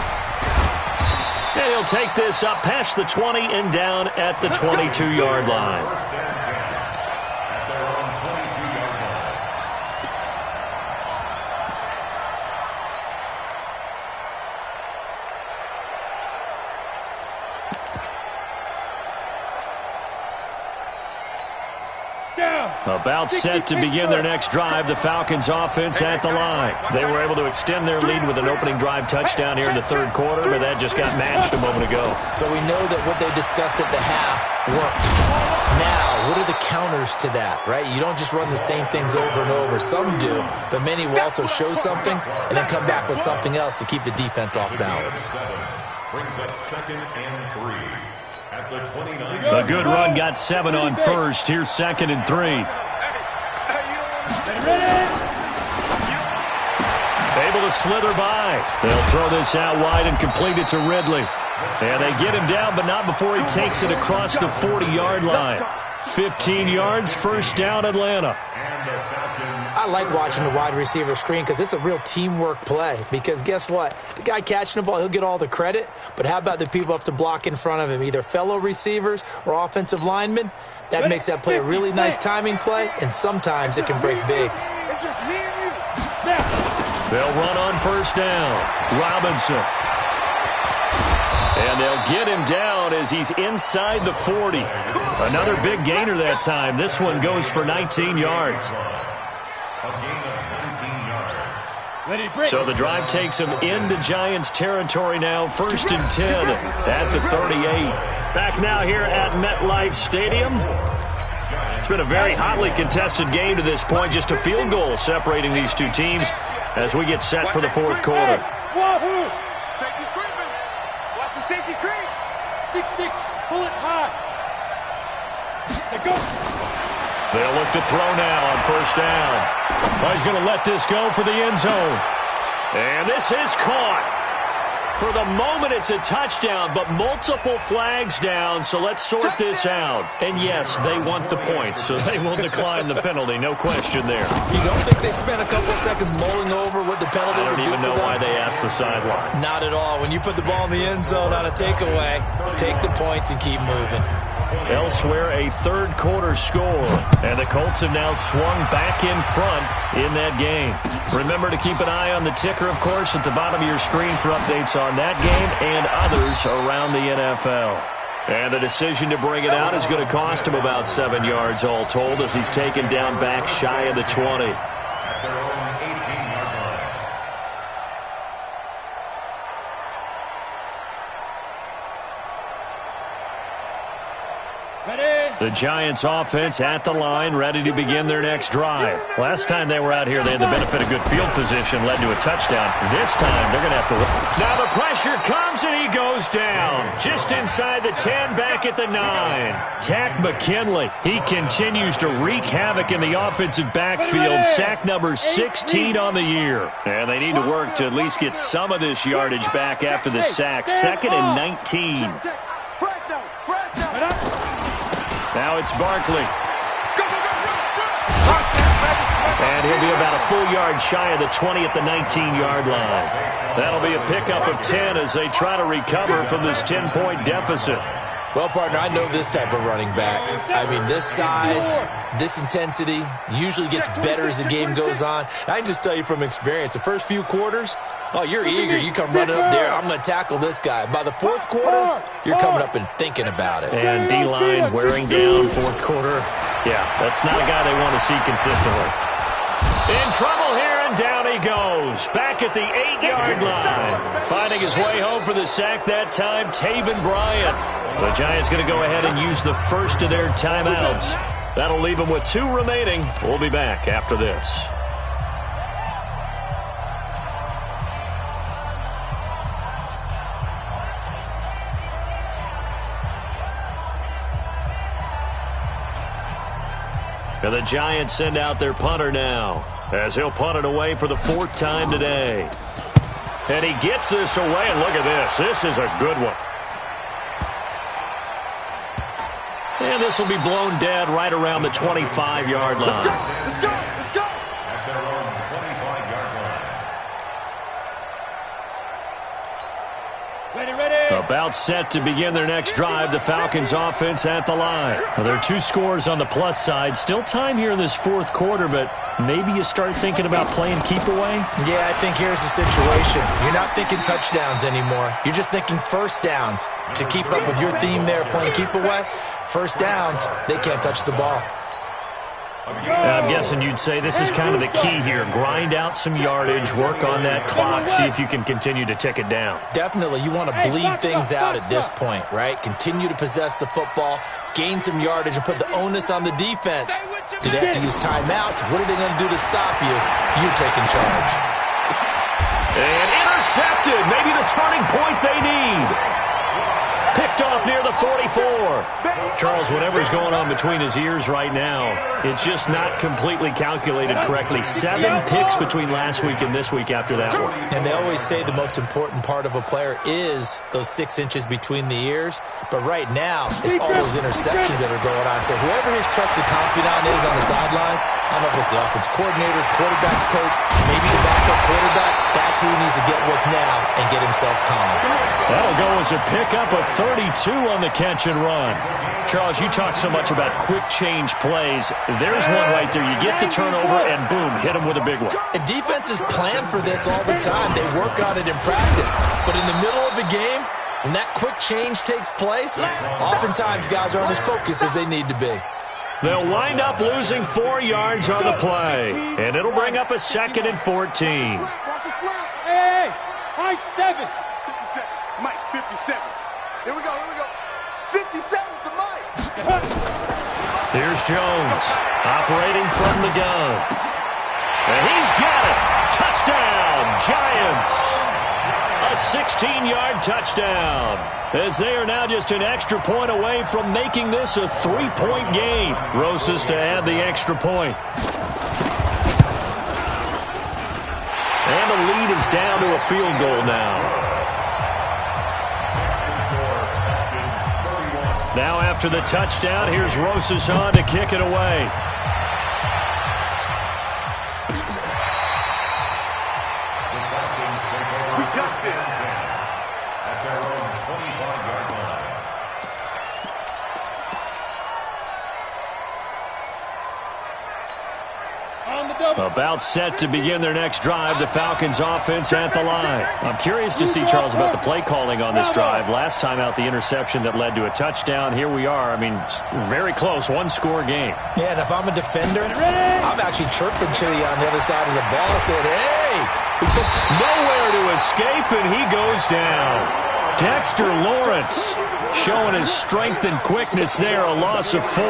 Speaker 2: And he'll take this up past the 20 and down at the 22-yard line. About set to begin their next drive, the Falcons offense at the line. They were able to extend their lead with an opening drive touchdown here in the third quarter, but that just got matched a moment ago.
Speaker 4: So we know that what they discussed at the half worked. Now, what are the counters to that, right? You don't just run the same things over and over. Some do, but many will also show something and then come back with something else to keep the defense off balance.
Speaker 5: Brings up 2nd and 3 at the 29.
Speaker 2: A good run got 7 on first. Here's 2nd and 3. Able to slither by. They'll throw this out wide and complete it to Ridley. And they get him down, but not before he takes it across the 40-yard line. 15 yards, first down, Atlanta.
Speaker 4: I like watching the wide receiver screen because it's a real teamwork play. Because guess what? The guy catching the ball, he'll get all the credit. But how about the people up to block in front of him, either fellow receivers or offensive linemen? That makes that play a really nice timing play, and sometimes it can break big.
Speaker 3: It's just me and you.
Speaker 2: They'll run on first down. Robinson. And they'll get him down as he's inside the 40. Another big gainer that time. This one goes for 19 yards. So the drive takes him into Giants territory now. 1st and 10 at the 38. Back now here at MetLife Stadium. It's been a very hotly contested game to this point. Just a field goal separating these two teams as we get set for the fourth quarter.
Speaker 3: Safety creeping. Watch the safety creep. 6-6. Pull it high. Go.
Speaker 2: They'll look to throw now on first down. Oh, he's going to let this go for the end zone. And this is caught. For the moment, it's a touchdown, but multiple flags down, so let's sort this out. And yes, they want the points, so they will decline the penalty, no question there.
Speaker 4: You don't think they spent a couple of seconds mulling over what the penalty would do for them?
Speaker 2: I don't even know why they asked the sideline.
Speaker 4: Not at all. When you put the ball in the end zone on a takeaway, take the points and keep moving.
Speaker 2: Elsewhere, a third quarter score, and the Colts have now swung back in front in that game. Remember to keep an eye on the ticker, of course, at the bottom of your screen for updates on that game and others around the NFL. And the decision to bring it out is going to cost him about 7 yards all told as he's taken down back shy of the 20.
Speaker 5: At their own 18-yard line.
Speaker 2: The Giants offense at the line, ready to begin their next drive. Last time they were out here, they had the benefit of good field position, led to a touchdown. This time, they're going to have to... Now the pressure comes, and he goes down. Just inside the 10, back at the 9. Tack McKinley. He continues to wreak havoc in the offensive backfield. Sack number 16 on the year. And they need to work to at least get some of this yardage back after the sack. 2nd and 19. Now it's Barkley. And he'll be about a full yard shy of the 20 at the 19-yard line. That'll be a pickup of 10 as they try to recover from this 10-point deficit.
Speaker 4: Well, partner, I know this type of running back. I mean, this size, this intensity usually gets better as the game goes on. I can just tell you from experience, the first few quarters, oh, you're eager. You come running up there, I'm going to tackle this guy. By the fourth quarter, you're coming up and thinking about it.
Speaker 2: And D-line wearing down fourth quarter. Yeah, that's not a guy they want to see consistently. In trouble here, and down he goes. Back at the 8-yard line. Finding his way home for the sack that time, Taven Bryan. The Giants going to go ahead and use the first of their timeouts. That'll leave them with 2 remaining. We'll be back after this. And the Giants send out their punter now, as he'll punt it away for the 4th time today. And he gets this away, and look at this. This is a good one. And this will be blown dead right around the 25-yard line.
Speaker 3: Let's go.
Speaker 5: At their own 25-yard line.
Speaker 3: Ready.
Speaker 2: About set to begin their next drive, the Falcons offense at the line. Now, there are 2 scores on the plus side. Still time here in this fourth quarter, but maybe you start thinking about playing keep away?
Speaker 4: Yeah, I think here's the situation. You're not thinking touchdowns anymore. You're just thinking first downs. To keep up with your theme there, playing keep away, first downs, they can't touch the ball.
Speaker 2: I'm guessing you'd say this is kind of the key here. Grind out some yardage, work on that clock, see if you can continue to tick it down.
Speaker 4: Definitely. You want to bleed things out at this point, right? Continue to possess the football, gain some yardage, and put the onus on the defense. Do they have to use timeouts? What are they going to do to stop you? You're taking charge.
Speaker 2: And intercepted. Maybe the turning point they need. Picked off near the 44. Charles, whatever's going on between his ears right now, it's just not completely calculated correctly. 7 picks between last week and this week after that one.
Speaker 4: And they always say the most important part of a player is those 6 inches between the ears. But right now, it's all those interceptions that are going on. So whoever his trusted confidant is on the sidelines, I don't know if it's the offense coordinator, quarterback's coach, maybe the backup quarterback, that's who he needs to get with now and get himself calm.
Speaker 2: That'll go as a pickup of 32 on the catch and run. Charles, you talk so much about quick change plays. There's one right there. You get the turnover and boom, hit him with a big one.
Speaker 4: And defenses plan for this all the time. They work on it in practice. But in the middle of the game, when that quick change takes place, oftentimes guys aren't as focused as they need to be.
Speaker 2: They'll wind up losing 4 yards on the play, and it'll bring up a 2nd and 14.
Speaker 3: Hey, high 7. 57. Mike, 57. Here we go. 57 to Mike.
Speaker 2: Here's Jones, operating from the gun. And he's got it. Touchdown, Giants. A 16-yard touchdown, as they are now just an extra point away from making this a 3-point game. Rosas to add the extra point. And the lead is down to a field goal now. Now after the touchdown, here's Rosas on to kick it away. About set to begin their next drive, the Falcons offense at the line. I'm curious to see, Charles, about the play calling on this drive. Last time out, the interception that led to a touchdown. Here we are. I mean, very close, 1-score game. Yeah, and if I'm a defender, I'm actually chirping Chili on the other side of the ball, saying, hey! Nowhere to escape, and he goes down. Dexter Lawrence showing his strength and quickness there, a loss of 4.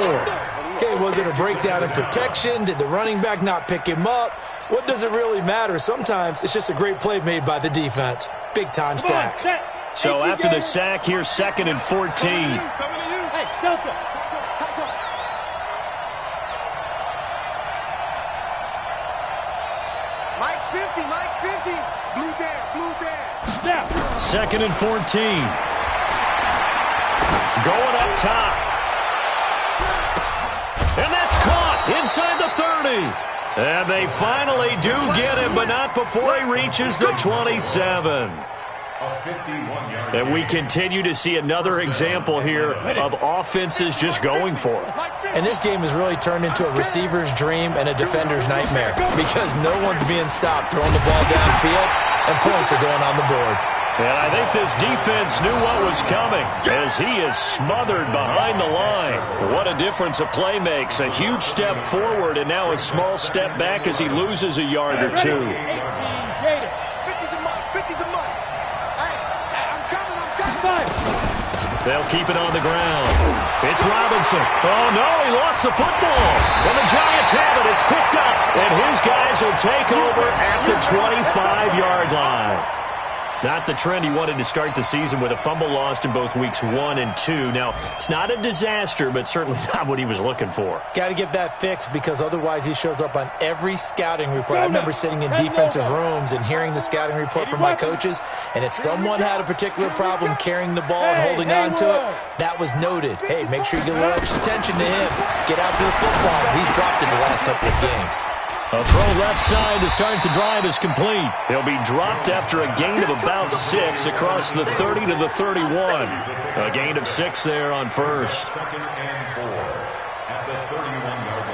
Speaker 4: Okay, was it a breakdown in protection? Did the running back not pick him up? What does it really matter? Sometimes it's just a great play made by the defense. Big-time sack.
Speaker 2: So after the sack, here's 2nd and 14.
Speaker 3: Hey, Delta. Mike's 50. Blue down. Now.
Speaker 2: 2nd and 14. Going up top. And that's caught inside the 30. And they finally do get him, but not before he reaches the 27. And we continue to see another example here of offenses just going for it.
Speaker 4: And this game has really turned into a receiver's dream and a defender's nightmare because no one's being stopped throwing the ball downfield, and points are going on the board.
Speaker 2: And I think this defense knew what was coming as he is smothered behind the line. What a difference a play makes. A huge step forward and now a small step back as he loses a yard or 2. They'll keep it on the ground. It's Robinson. Oh, no, he lost the football. And the Giants have it. It's picked up. And his guys will take over at the 25-yard line. Not the trend he wanted to start the season with a fumble lost in both weeks 1 and 2. Now, it's not a disaster, but certainly not what he was looking for.
Speaker 4: Got to get that fixed because otherwise he shows up on every scouting report. I remember sitting in defensive rooms and hearing the scouting report from my coaches, and if someone had a particular problem carrying the ball and holding on to it, that was noted. Hey, make sure you get a little extra attention to him. Get out to the football. He's dropped it the last couple of games.
Speaker 2: A throw left side to start the drive is complete. He'll be dropped after a gain of about 6 across the 30 to the 31. A gain of 6 there on first.
Speaker 5: 2nd and 4 at the 31-yard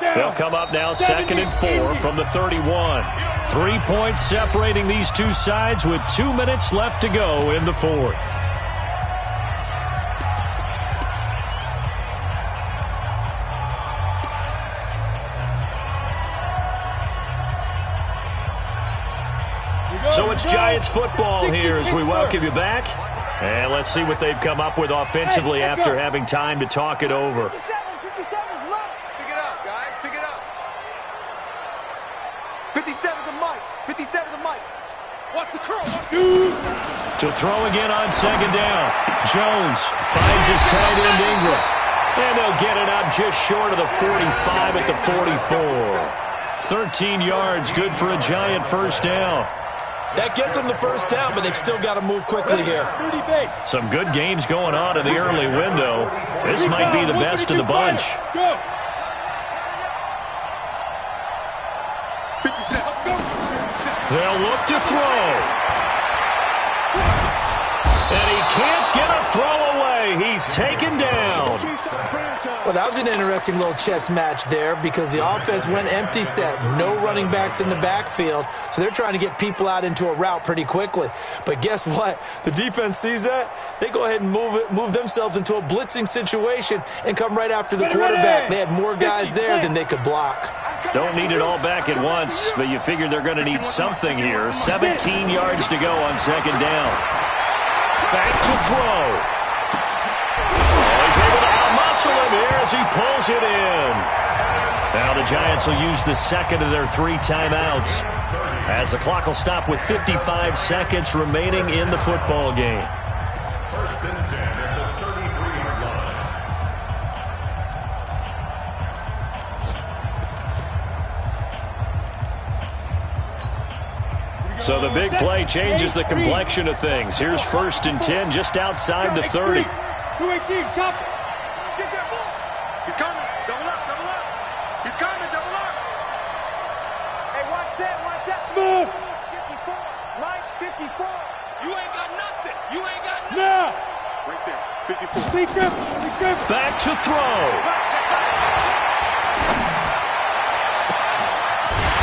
Speaker 5: line.
Speaker 2: They'll come up now 2nd and 4 from the 31. 3 points separating these two sides with 2 minutes left to go in the 4th. So it's Giants football here as we welcome you back. And let's see what they've come up with offensively after having time to talk it over.
Speaker 3: 57's Mike. Pick it up, guys. Pick it up. 57's a Mike. 57's a Mike. Watch the curl.
Speaker 2: To throw again on second down. Jones finds his tight end Ingram. And they'll get it up just short of the 45 at the 44. 13 yards, good for a Giant first down.
Speaker 4: That gets them the first down, but they've still got to move quickly here.
Speaker 2: Some good games going on in the early window. This might be the best of the bunch. They'll look to throw. And he can't get a throw away. He's taken down.
Speaker 4: Well, that was an interesting little chess match there because the offense went empty set. No running backs in the backfield, so they're trying to get people out into a route pretty quickly. But guess what? The defense sees that. They go ahead and move themselves into a blitzing situation and come right after the quarterback. They had more guys there than they could block.
Speaker 2: Don't need it all back at once, but you figure they're going to need something here. 17 yards to go on second down. Back to throw. Oh, he's able to out-muscle him here as he pulls it in. Now the Giants will use the second of their 3 timeouts as the clock will stop with 55 seconds remaining in the football game.
Speaker 5: First and 10 at the 33-yard line.
Speaker 2: So the big play changes the complexion of things. Here's first and 10 just outside the 30.
Speaker 3: 218, chop it. Get that ball. He's coming. Double up, double up. He's coming, double up. Hey, watch that. Smooth. 54. Mike, 54. You ain't got nothing. You ain't got nothing. No. Right there. 54. Big grip.
Speaker 2: Back to throw.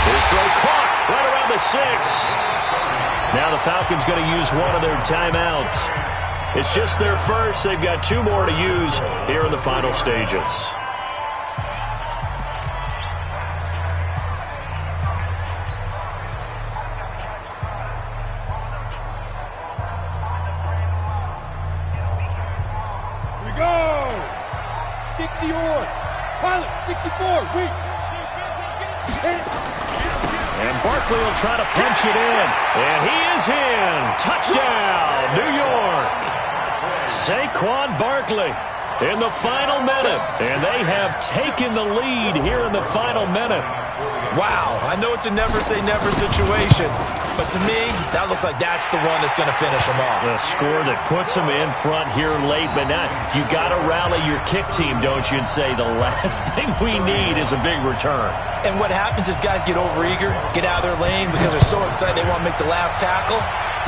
Speaker 2: His throw caught right around the 6. Now the Falcons going to use one of their timeouts. It's just their first. They've got 2 more to use here in the final stages.
Speaker 3: Here we go. 60 on. Pilot, 64. Weak.
Speaker 2: And Barkley will try to punch it in. And he is in. Touchdown, New York. Saquon Barkley in the final minute. And they have taken the lead here in the final minute.
Speaker 4: Wow, I know it's a never-say-never situation, but to me, that looks like that's the one that's going to finish them off.
Speaker 2: The score that puts them in front here late, but now you got to rally your kick team, don't you, and say the last thing we need is a big return.
Speaker 4: And what happens is guys get overeager, get out of their lane because they're so excited they want to make the last tackle.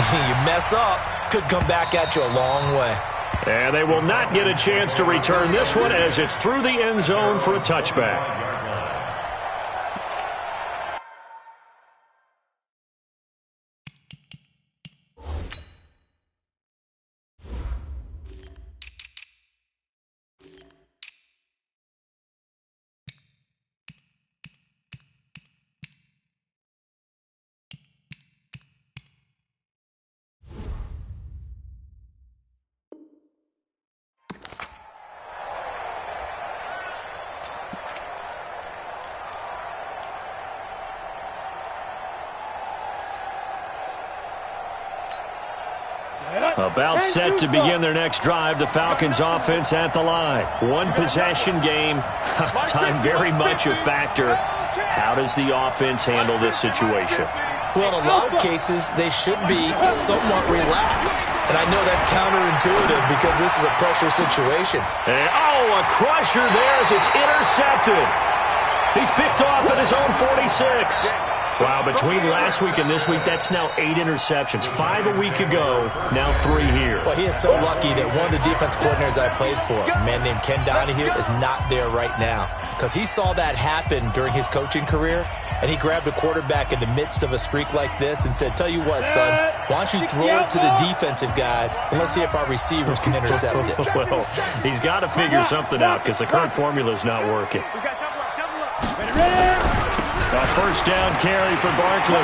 Speaker 4: You mess up, could come back at you a long way.
Speaker 2: And they will not get a chance to return this one as it's through the end zone for a touchback. About set to begin their next drive. The Falcons offense at the line. One possession game. Time very much a factor. How does the offense handle this situation?
Speaker 4: Well, in a lot of cases, they should be somewhat relaxed. And I know that's counterintuitive because this is a pressure situation.
Speaker 2: And, a crusher there as it's intercepted. He's picked off at his own 46. Wow, between last week and this week, that's now 8 interceptions. 5 a week ago, now 3 here.
Speaker 4: Well, he is so lucky that one of the defense coordinators I played for, a man named Ken Donahue, is not there right now. Because he saw that happen during his coaching career, and he grabbed a quarterback in the midst of a streak like this and said, tell you what, son, why don't you throw it to the defensive guys, and let's see if our receivers can intercept it.
Speaker 2: Well, he's got to figure something out because the current formula is not working. A first down carry for Barkley.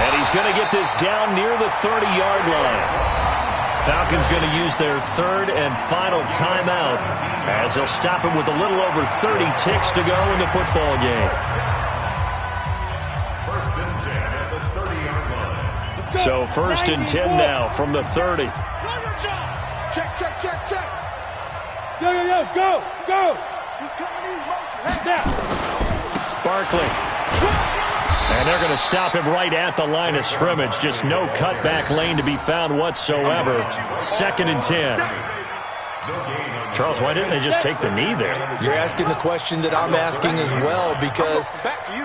Speaker 2: And he's going to get this down near the 30-yard line. Falcons going to use their third and final timeout as they'll stop him with a little over 30 ticks to go in the football game.
Speaker 5: First and 10 at the 30-yard line.
Speaker 2: So first and 10 now from the 30.
Speaker 6: Check, check, check, check.
Speaker 3: Yo, go, go. He's coming in motion. Hey, now.
Speaker 2: Barkley. And they're going to stop him right at the line of scrimmage. Just no cutback lane to be found whatsoever. Second and 10. Charles, why didn't they just take the knee there?
Speaker 4: You're asking the question that I'm asking as well, because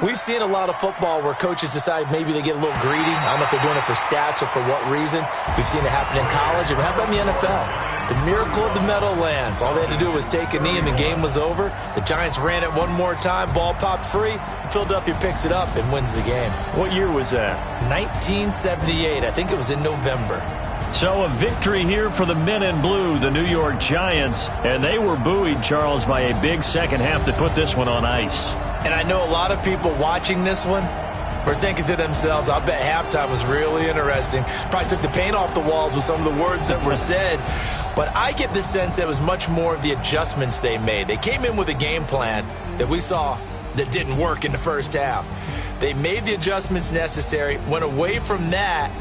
Speaker 4: we've seen a lot of football where coaches decide maybe they get a little greedy. I don't know if they're doing it for stats or for what reason. We've seen it happen in college. And how about in the NFL? The miracle of the Meadowlands. All they had to do was take a knee and the game was over. The Giants ran it one more time. Ball popped free. Philadelphia picks it up and wins the game.
Speaker 2: What year was that?
Speaker 4: 1978. I think it was in November.
Speaker 2: So a victory here for the men in blue, the New York Giants. And they were buoyed, Charles, by a big second half to put this one on ice.
Speaker 4: And I know a lot of people watching this one were thinking to themselves, I bet halftime was really interesting. Probably took the paint off the walls with some of the words that were said. But I get the sense that it was much more of the adjustments they made. They came in with a game plan that we saw that didn't work in the first half. They made the adjustments necessary, went away from that.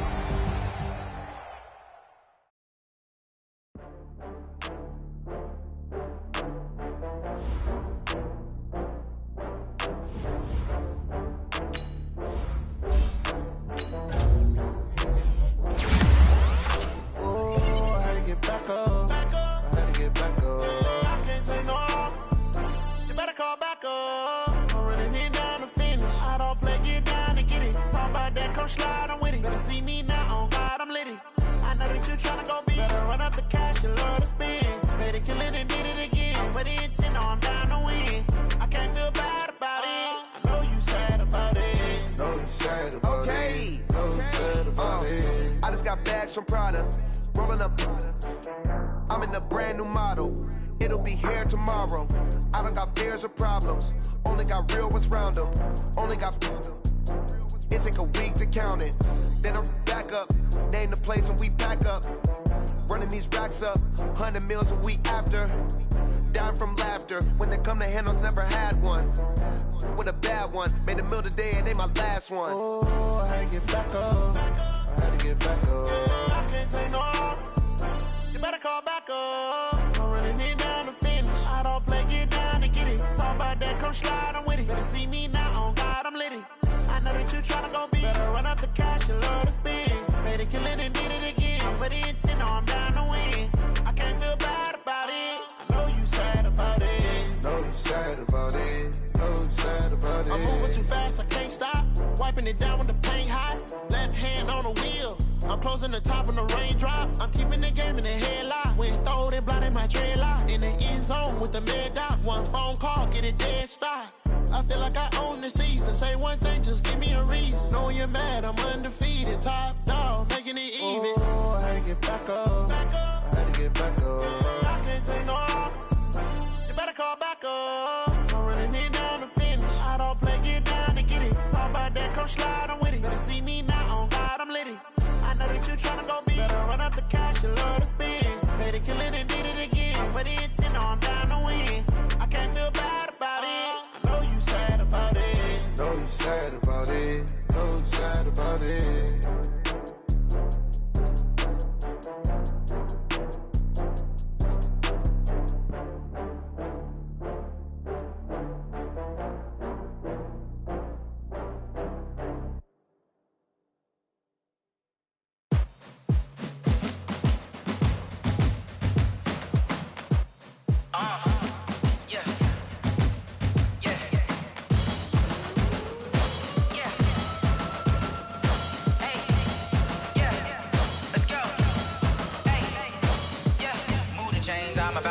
Speaker 7: From Prada, rolling up. I'm in a brand new model. It'll be here tomorrow. I don't got fears or problems. Only got real ones round them. Only got. It take a week to count it. Then I'm back up. Name the place and we pack up. Running these racks up. 100 meals a week after. Dying from laughter. When they come to handles, never had one. With a bad one. Made a meal today and they my last one. Oh, I had to get back up. I had to get back up. I can't take no off. You better call back up. I'm running it down to finish. I don't play, get down to get it. Talk about that, come slide, I'm with it. Better see me now, on God, I'm litty. I know that you tryna go big. Better run up the cash, you love to spend. Made it, kill it, and did it again. With the intent, no, I'm down to win. I can't feel bad about it. I know you sad about it. Know you sad about it. Know you sad about it. I'm moving too fast, I can't stop. Wiping it down when the paint hot. Left hand on the wheel. I'm closing the top when the raindrop. I'm keeping the game in the headlock. When throw it blind in my dreadlock. In the end zone with the mid dot. One phone call, get it dead stop. I feel like I own the season. Say one thing, just give me a reason. Knowing you're mad, I'm undefeated. Top dog, making it even. Oh, I had to get back up. I had to get back up. I can't take no off. You better call back up. I'm running it down to finish. I don't play, get down to get it. Talk about that, come slide, I'm with it. Better see me now, on God, I'm litty. I know that you tryna go big. Better run up the cash, you love to spend. Made it, kill it, and did it again. With the intent, no, I'm down to win. I can't feel bad about it. I know you sad about it. Know you sad about it. Know you sad about it.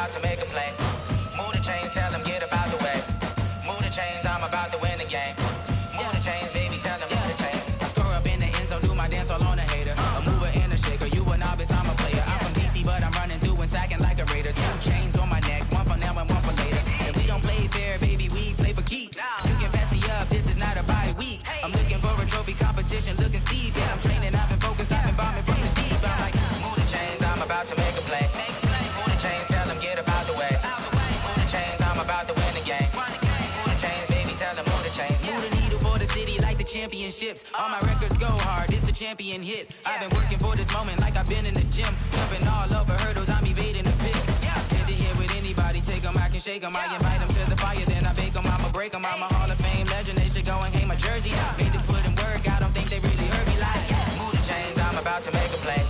Speaker 8: To make a play. Move the chains, tell them get about the way. Move the chains, I'm about to win the game. Move the chains, baby, tell them move the chains. I score up in the end zone, do my dance all on a hater. A mover and a shaker, you a novice, I'm a player. I'm from DC, but I'm running through and sacking like a raider. 2 chains on my neck, one for now and one for later. And we don't play fair, baby, we play for keeps. You can pass me up, this is not a bye week. I'm looking for a trophy competition, looking steep. the championships. All my records go hard, it's a champion hit. I've been working for this moment like I've been in the gym. Jumping all over hurdles, I'm evading the pit. Get to here with anybody, take them, I can shake them. I invite them to the fire, then I bake them, I'ma break them. I'm a Hall of Fame legend, they should go and hang my jersey. Made to put in work, I don't think they really heard me like, move the chains, I'm about to make a play.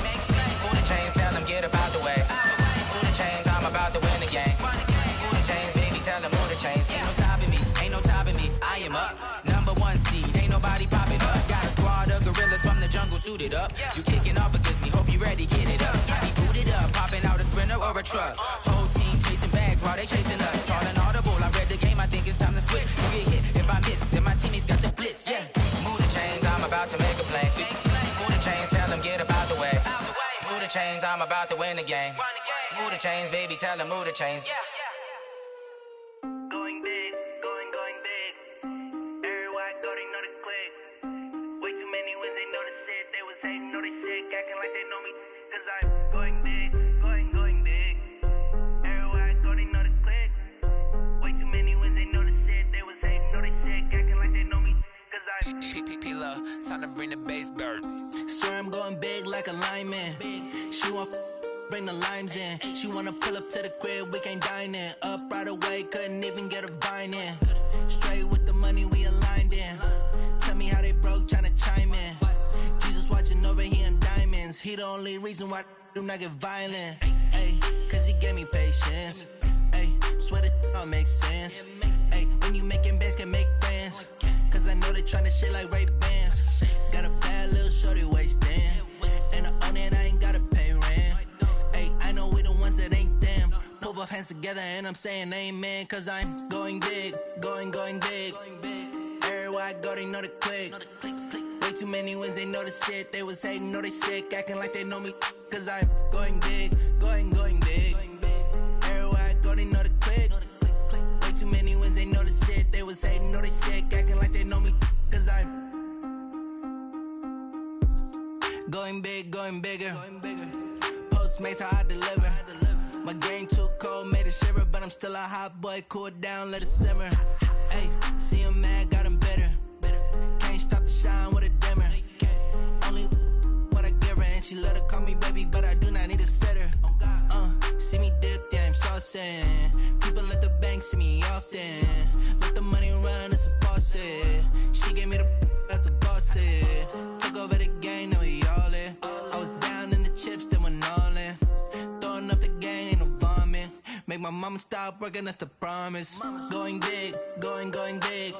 Speaker 8: Move the chains, tell them get up out the way. Move the chains, I'm about to win the game. Move the chains, baby, tell them move the chains. Ain't no stopping me, ain't no topping me. I am up, #1 seed, ain't nobody popping up. Got a squad of gorillas from the jungle suited up. You kicking off against me, hope you ready, get it up. I be booted up, popping out a Sprinter or a truck. Whole team chasing bags while they chasing us. Calling audible, I read the game, I think it's time to switch. You get hit, if I miss, then my teammates got the blitz, yeah. Move the chains, I'm about to make a play. Move the chains, tell them get up out the way. Move the chains, I'm about to win the game. Move the chains, baby, tell them move the chains.
Speaker 9: Going big, going big. Everywhere I go, they know the click. Way too many wins, they know the shit. They was hating, know they sick, acting like they know me. Cause I'm going big, going big. Everywhere I go, they know the click. Way too many wins, they know the shit. They was hating, know they sick, acting like they know me. Cause I'm
Speaker 8: P-P-P-Love, time to bring the bass bird.
Speaker 1: Swear I'm going big like a lineman. She want bring the limes in. She wanna pull up to the crib, we can't dine in. Up right away, couldn't even get a vine in. Straight with the money, we aligned in. Tell me how they broke, tryna chime in. Jesus watching over here in diamonds. He the only reason why I do not get violent. Ay, cause he gave me patience. Ay, swear that all makes sense. Ay, when you making bands, can make friends. Cause I know they tryna shit like Ray-Bans. Got a bad little shorty wasting. And I own it, I ain't gotta pay rent. Ay, I know we the ones that ain't them. Pull both hands together and I'm saying amen. Cause I'm going big, going big. Everywhere I go, they know the click. Way too many wins, they know the shit. They was hating, know they sick, acting like they know me. Cause I'm going big, going big. Everywhere I go, they know the click. Way too many wins, they know the shit. They was hating, know they sick, acting like they know me. Cause I'm going big, going bigger. Postmates, how I deliver. My game too cold, made it shiver. But I'm still a hot boy, cool it down, let it simmer. Hey, see him mad, got him bitter. Can't stop the shine with a dimmer. Only what I give her, and she let her call me baby, but I do not need a sitter. See me dip, yeah, I'm saucing. People at the bank see me often. Let the money run, it's a faucet. She gave me the that's a bosses. Took over the game, now we all in. I was down in the chips, then went all in. Throwing up the gang, ain't no bombing. Make my mama stop working, that's the promise. Going big, going big.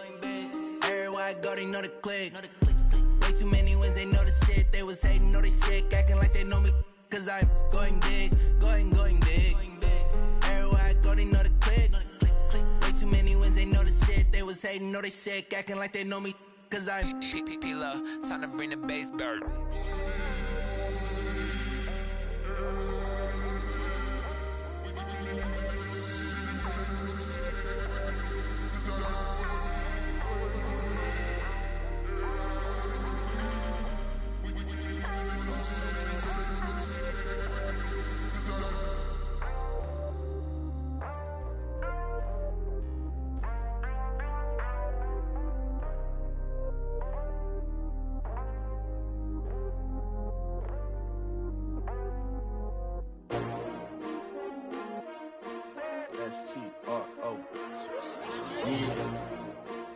Speaker 1: Everywhere I go, they know the click. Way too many wins, they know the shit. They was hating, know they sick, acting like they know me. Cause I'm going big, going big. Everywhere I go, they know the click. Way too many wins, they know the shit. They was hating, know they sick, acting like they know me. Cause I'm
Speaker 8: P-P-P-Love, time to bring the bass bird.
Speaker 10: S-T-R-O. Yeah.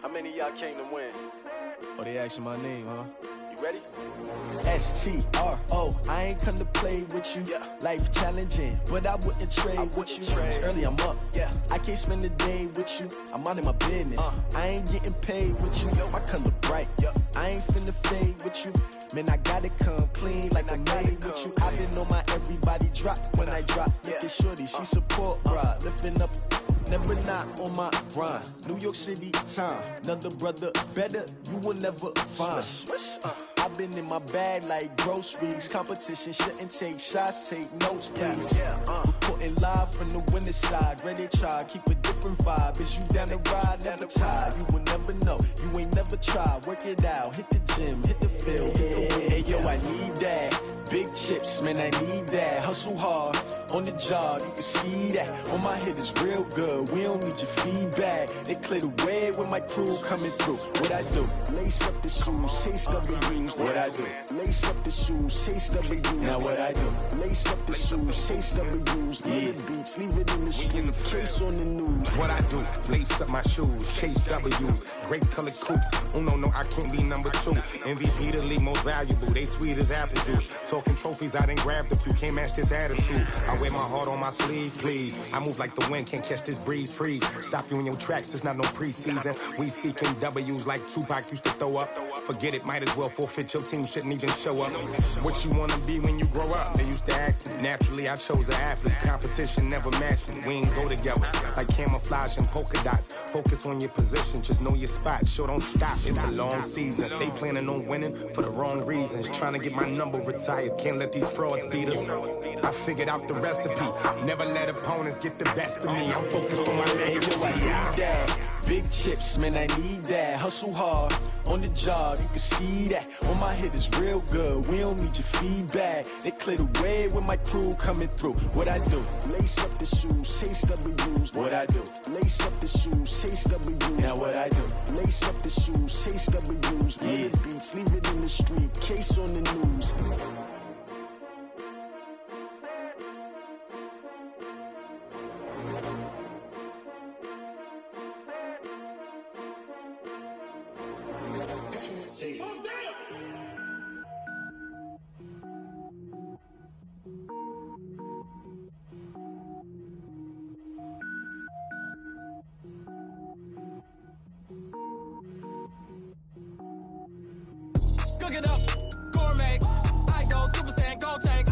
Speaker 11: How many of y'all came to win?
Speaker 10: Oh, they asking my name, huh?
Speaker 11: You ready?
Speaker 10: S-T-R-O. I ain't come to play with you.
Speaker 11: Yeah.
Speaker 10: Life challenging, but I wouldn't trade with you. It's early, I'm up.
Speaker 11: Yeah.
Speaker 10: I can't spend the day with you. I'm minding my business. I ain't getting paid with you. My color bright. I ain't finna fade with you. Man, I gotta come clean like I'm made with you. I've been on my everybody drop when I drop. Look at shorty, she support ride. Lifting up, never not on my grind. New York City time. Another brother better, you will never find. I've been in my bag like groceries. Competition shouldn't take shots, take notes, please. Reporting live from the winning side. Ready to try, keep a different vibe. Is you down the ride, never tired. You will never know, you ain't never tried. Work it out, hit the gym, hit the field, hit the win. Hey, yo, I need that. Big chips, man, I need that. Hustle hard, on the job, you can see that. On my head is real good, we don't need your feedback. They clear the way with my crew coming through. What I do? Lace up the shoes, chase W's. What I do? Lace up the shoes, chase W's. Now what I do? Lace up the shoes, chase W's. Yeah. Beats, leave it in the street, case on the news.
Speaker 12: What I do? Lace up my shoes, chase W's. Great colored coops. Oh no, I can't be number 2. MVP the league most valuable. They sweet as apple juice. Talking trophies, I done grabbed a few. Can't match this attitude. I wear my heart on my sleeve, please. I move like the wind, can't catch this breeze. Freeze. Stop you in your tracks. There's not no preseason. We seeking W's like Tupac used to throw up. Forget it, might as well forfeit. Your team shouldn't even show up. What you wanna be when you grow up? They used to ask me. Naturally, I chose an athlete. Competition never matched me. We ain't go together like camouflage and polka dots. Focus on your position, just know your spot. Sure, don't stop. It's a long season. They planning on winning for the wrong reasons. Trying to get my number retired. Can't let these frauds beat us. I figured out the recipe. Never let opponents get the best of me. I'm focused on my legacy.
Speaker 10: Hey, yo, I need that. Big chips, man, I need that. Hustle hard, on the job, you can see that. On my head is real good, we don't need your feedback. They clear the way with my crew coming through. What I do? Lace up the shoes, chase W's. What I do? Lace up the shoes, chase W's. Now what I do? Lace up the shoes, chase W's. Yeah. Beats, leave it in the street, case on the news.
Speaker 13: Cooking up, gourmet. I go Super Saiyan, go tank.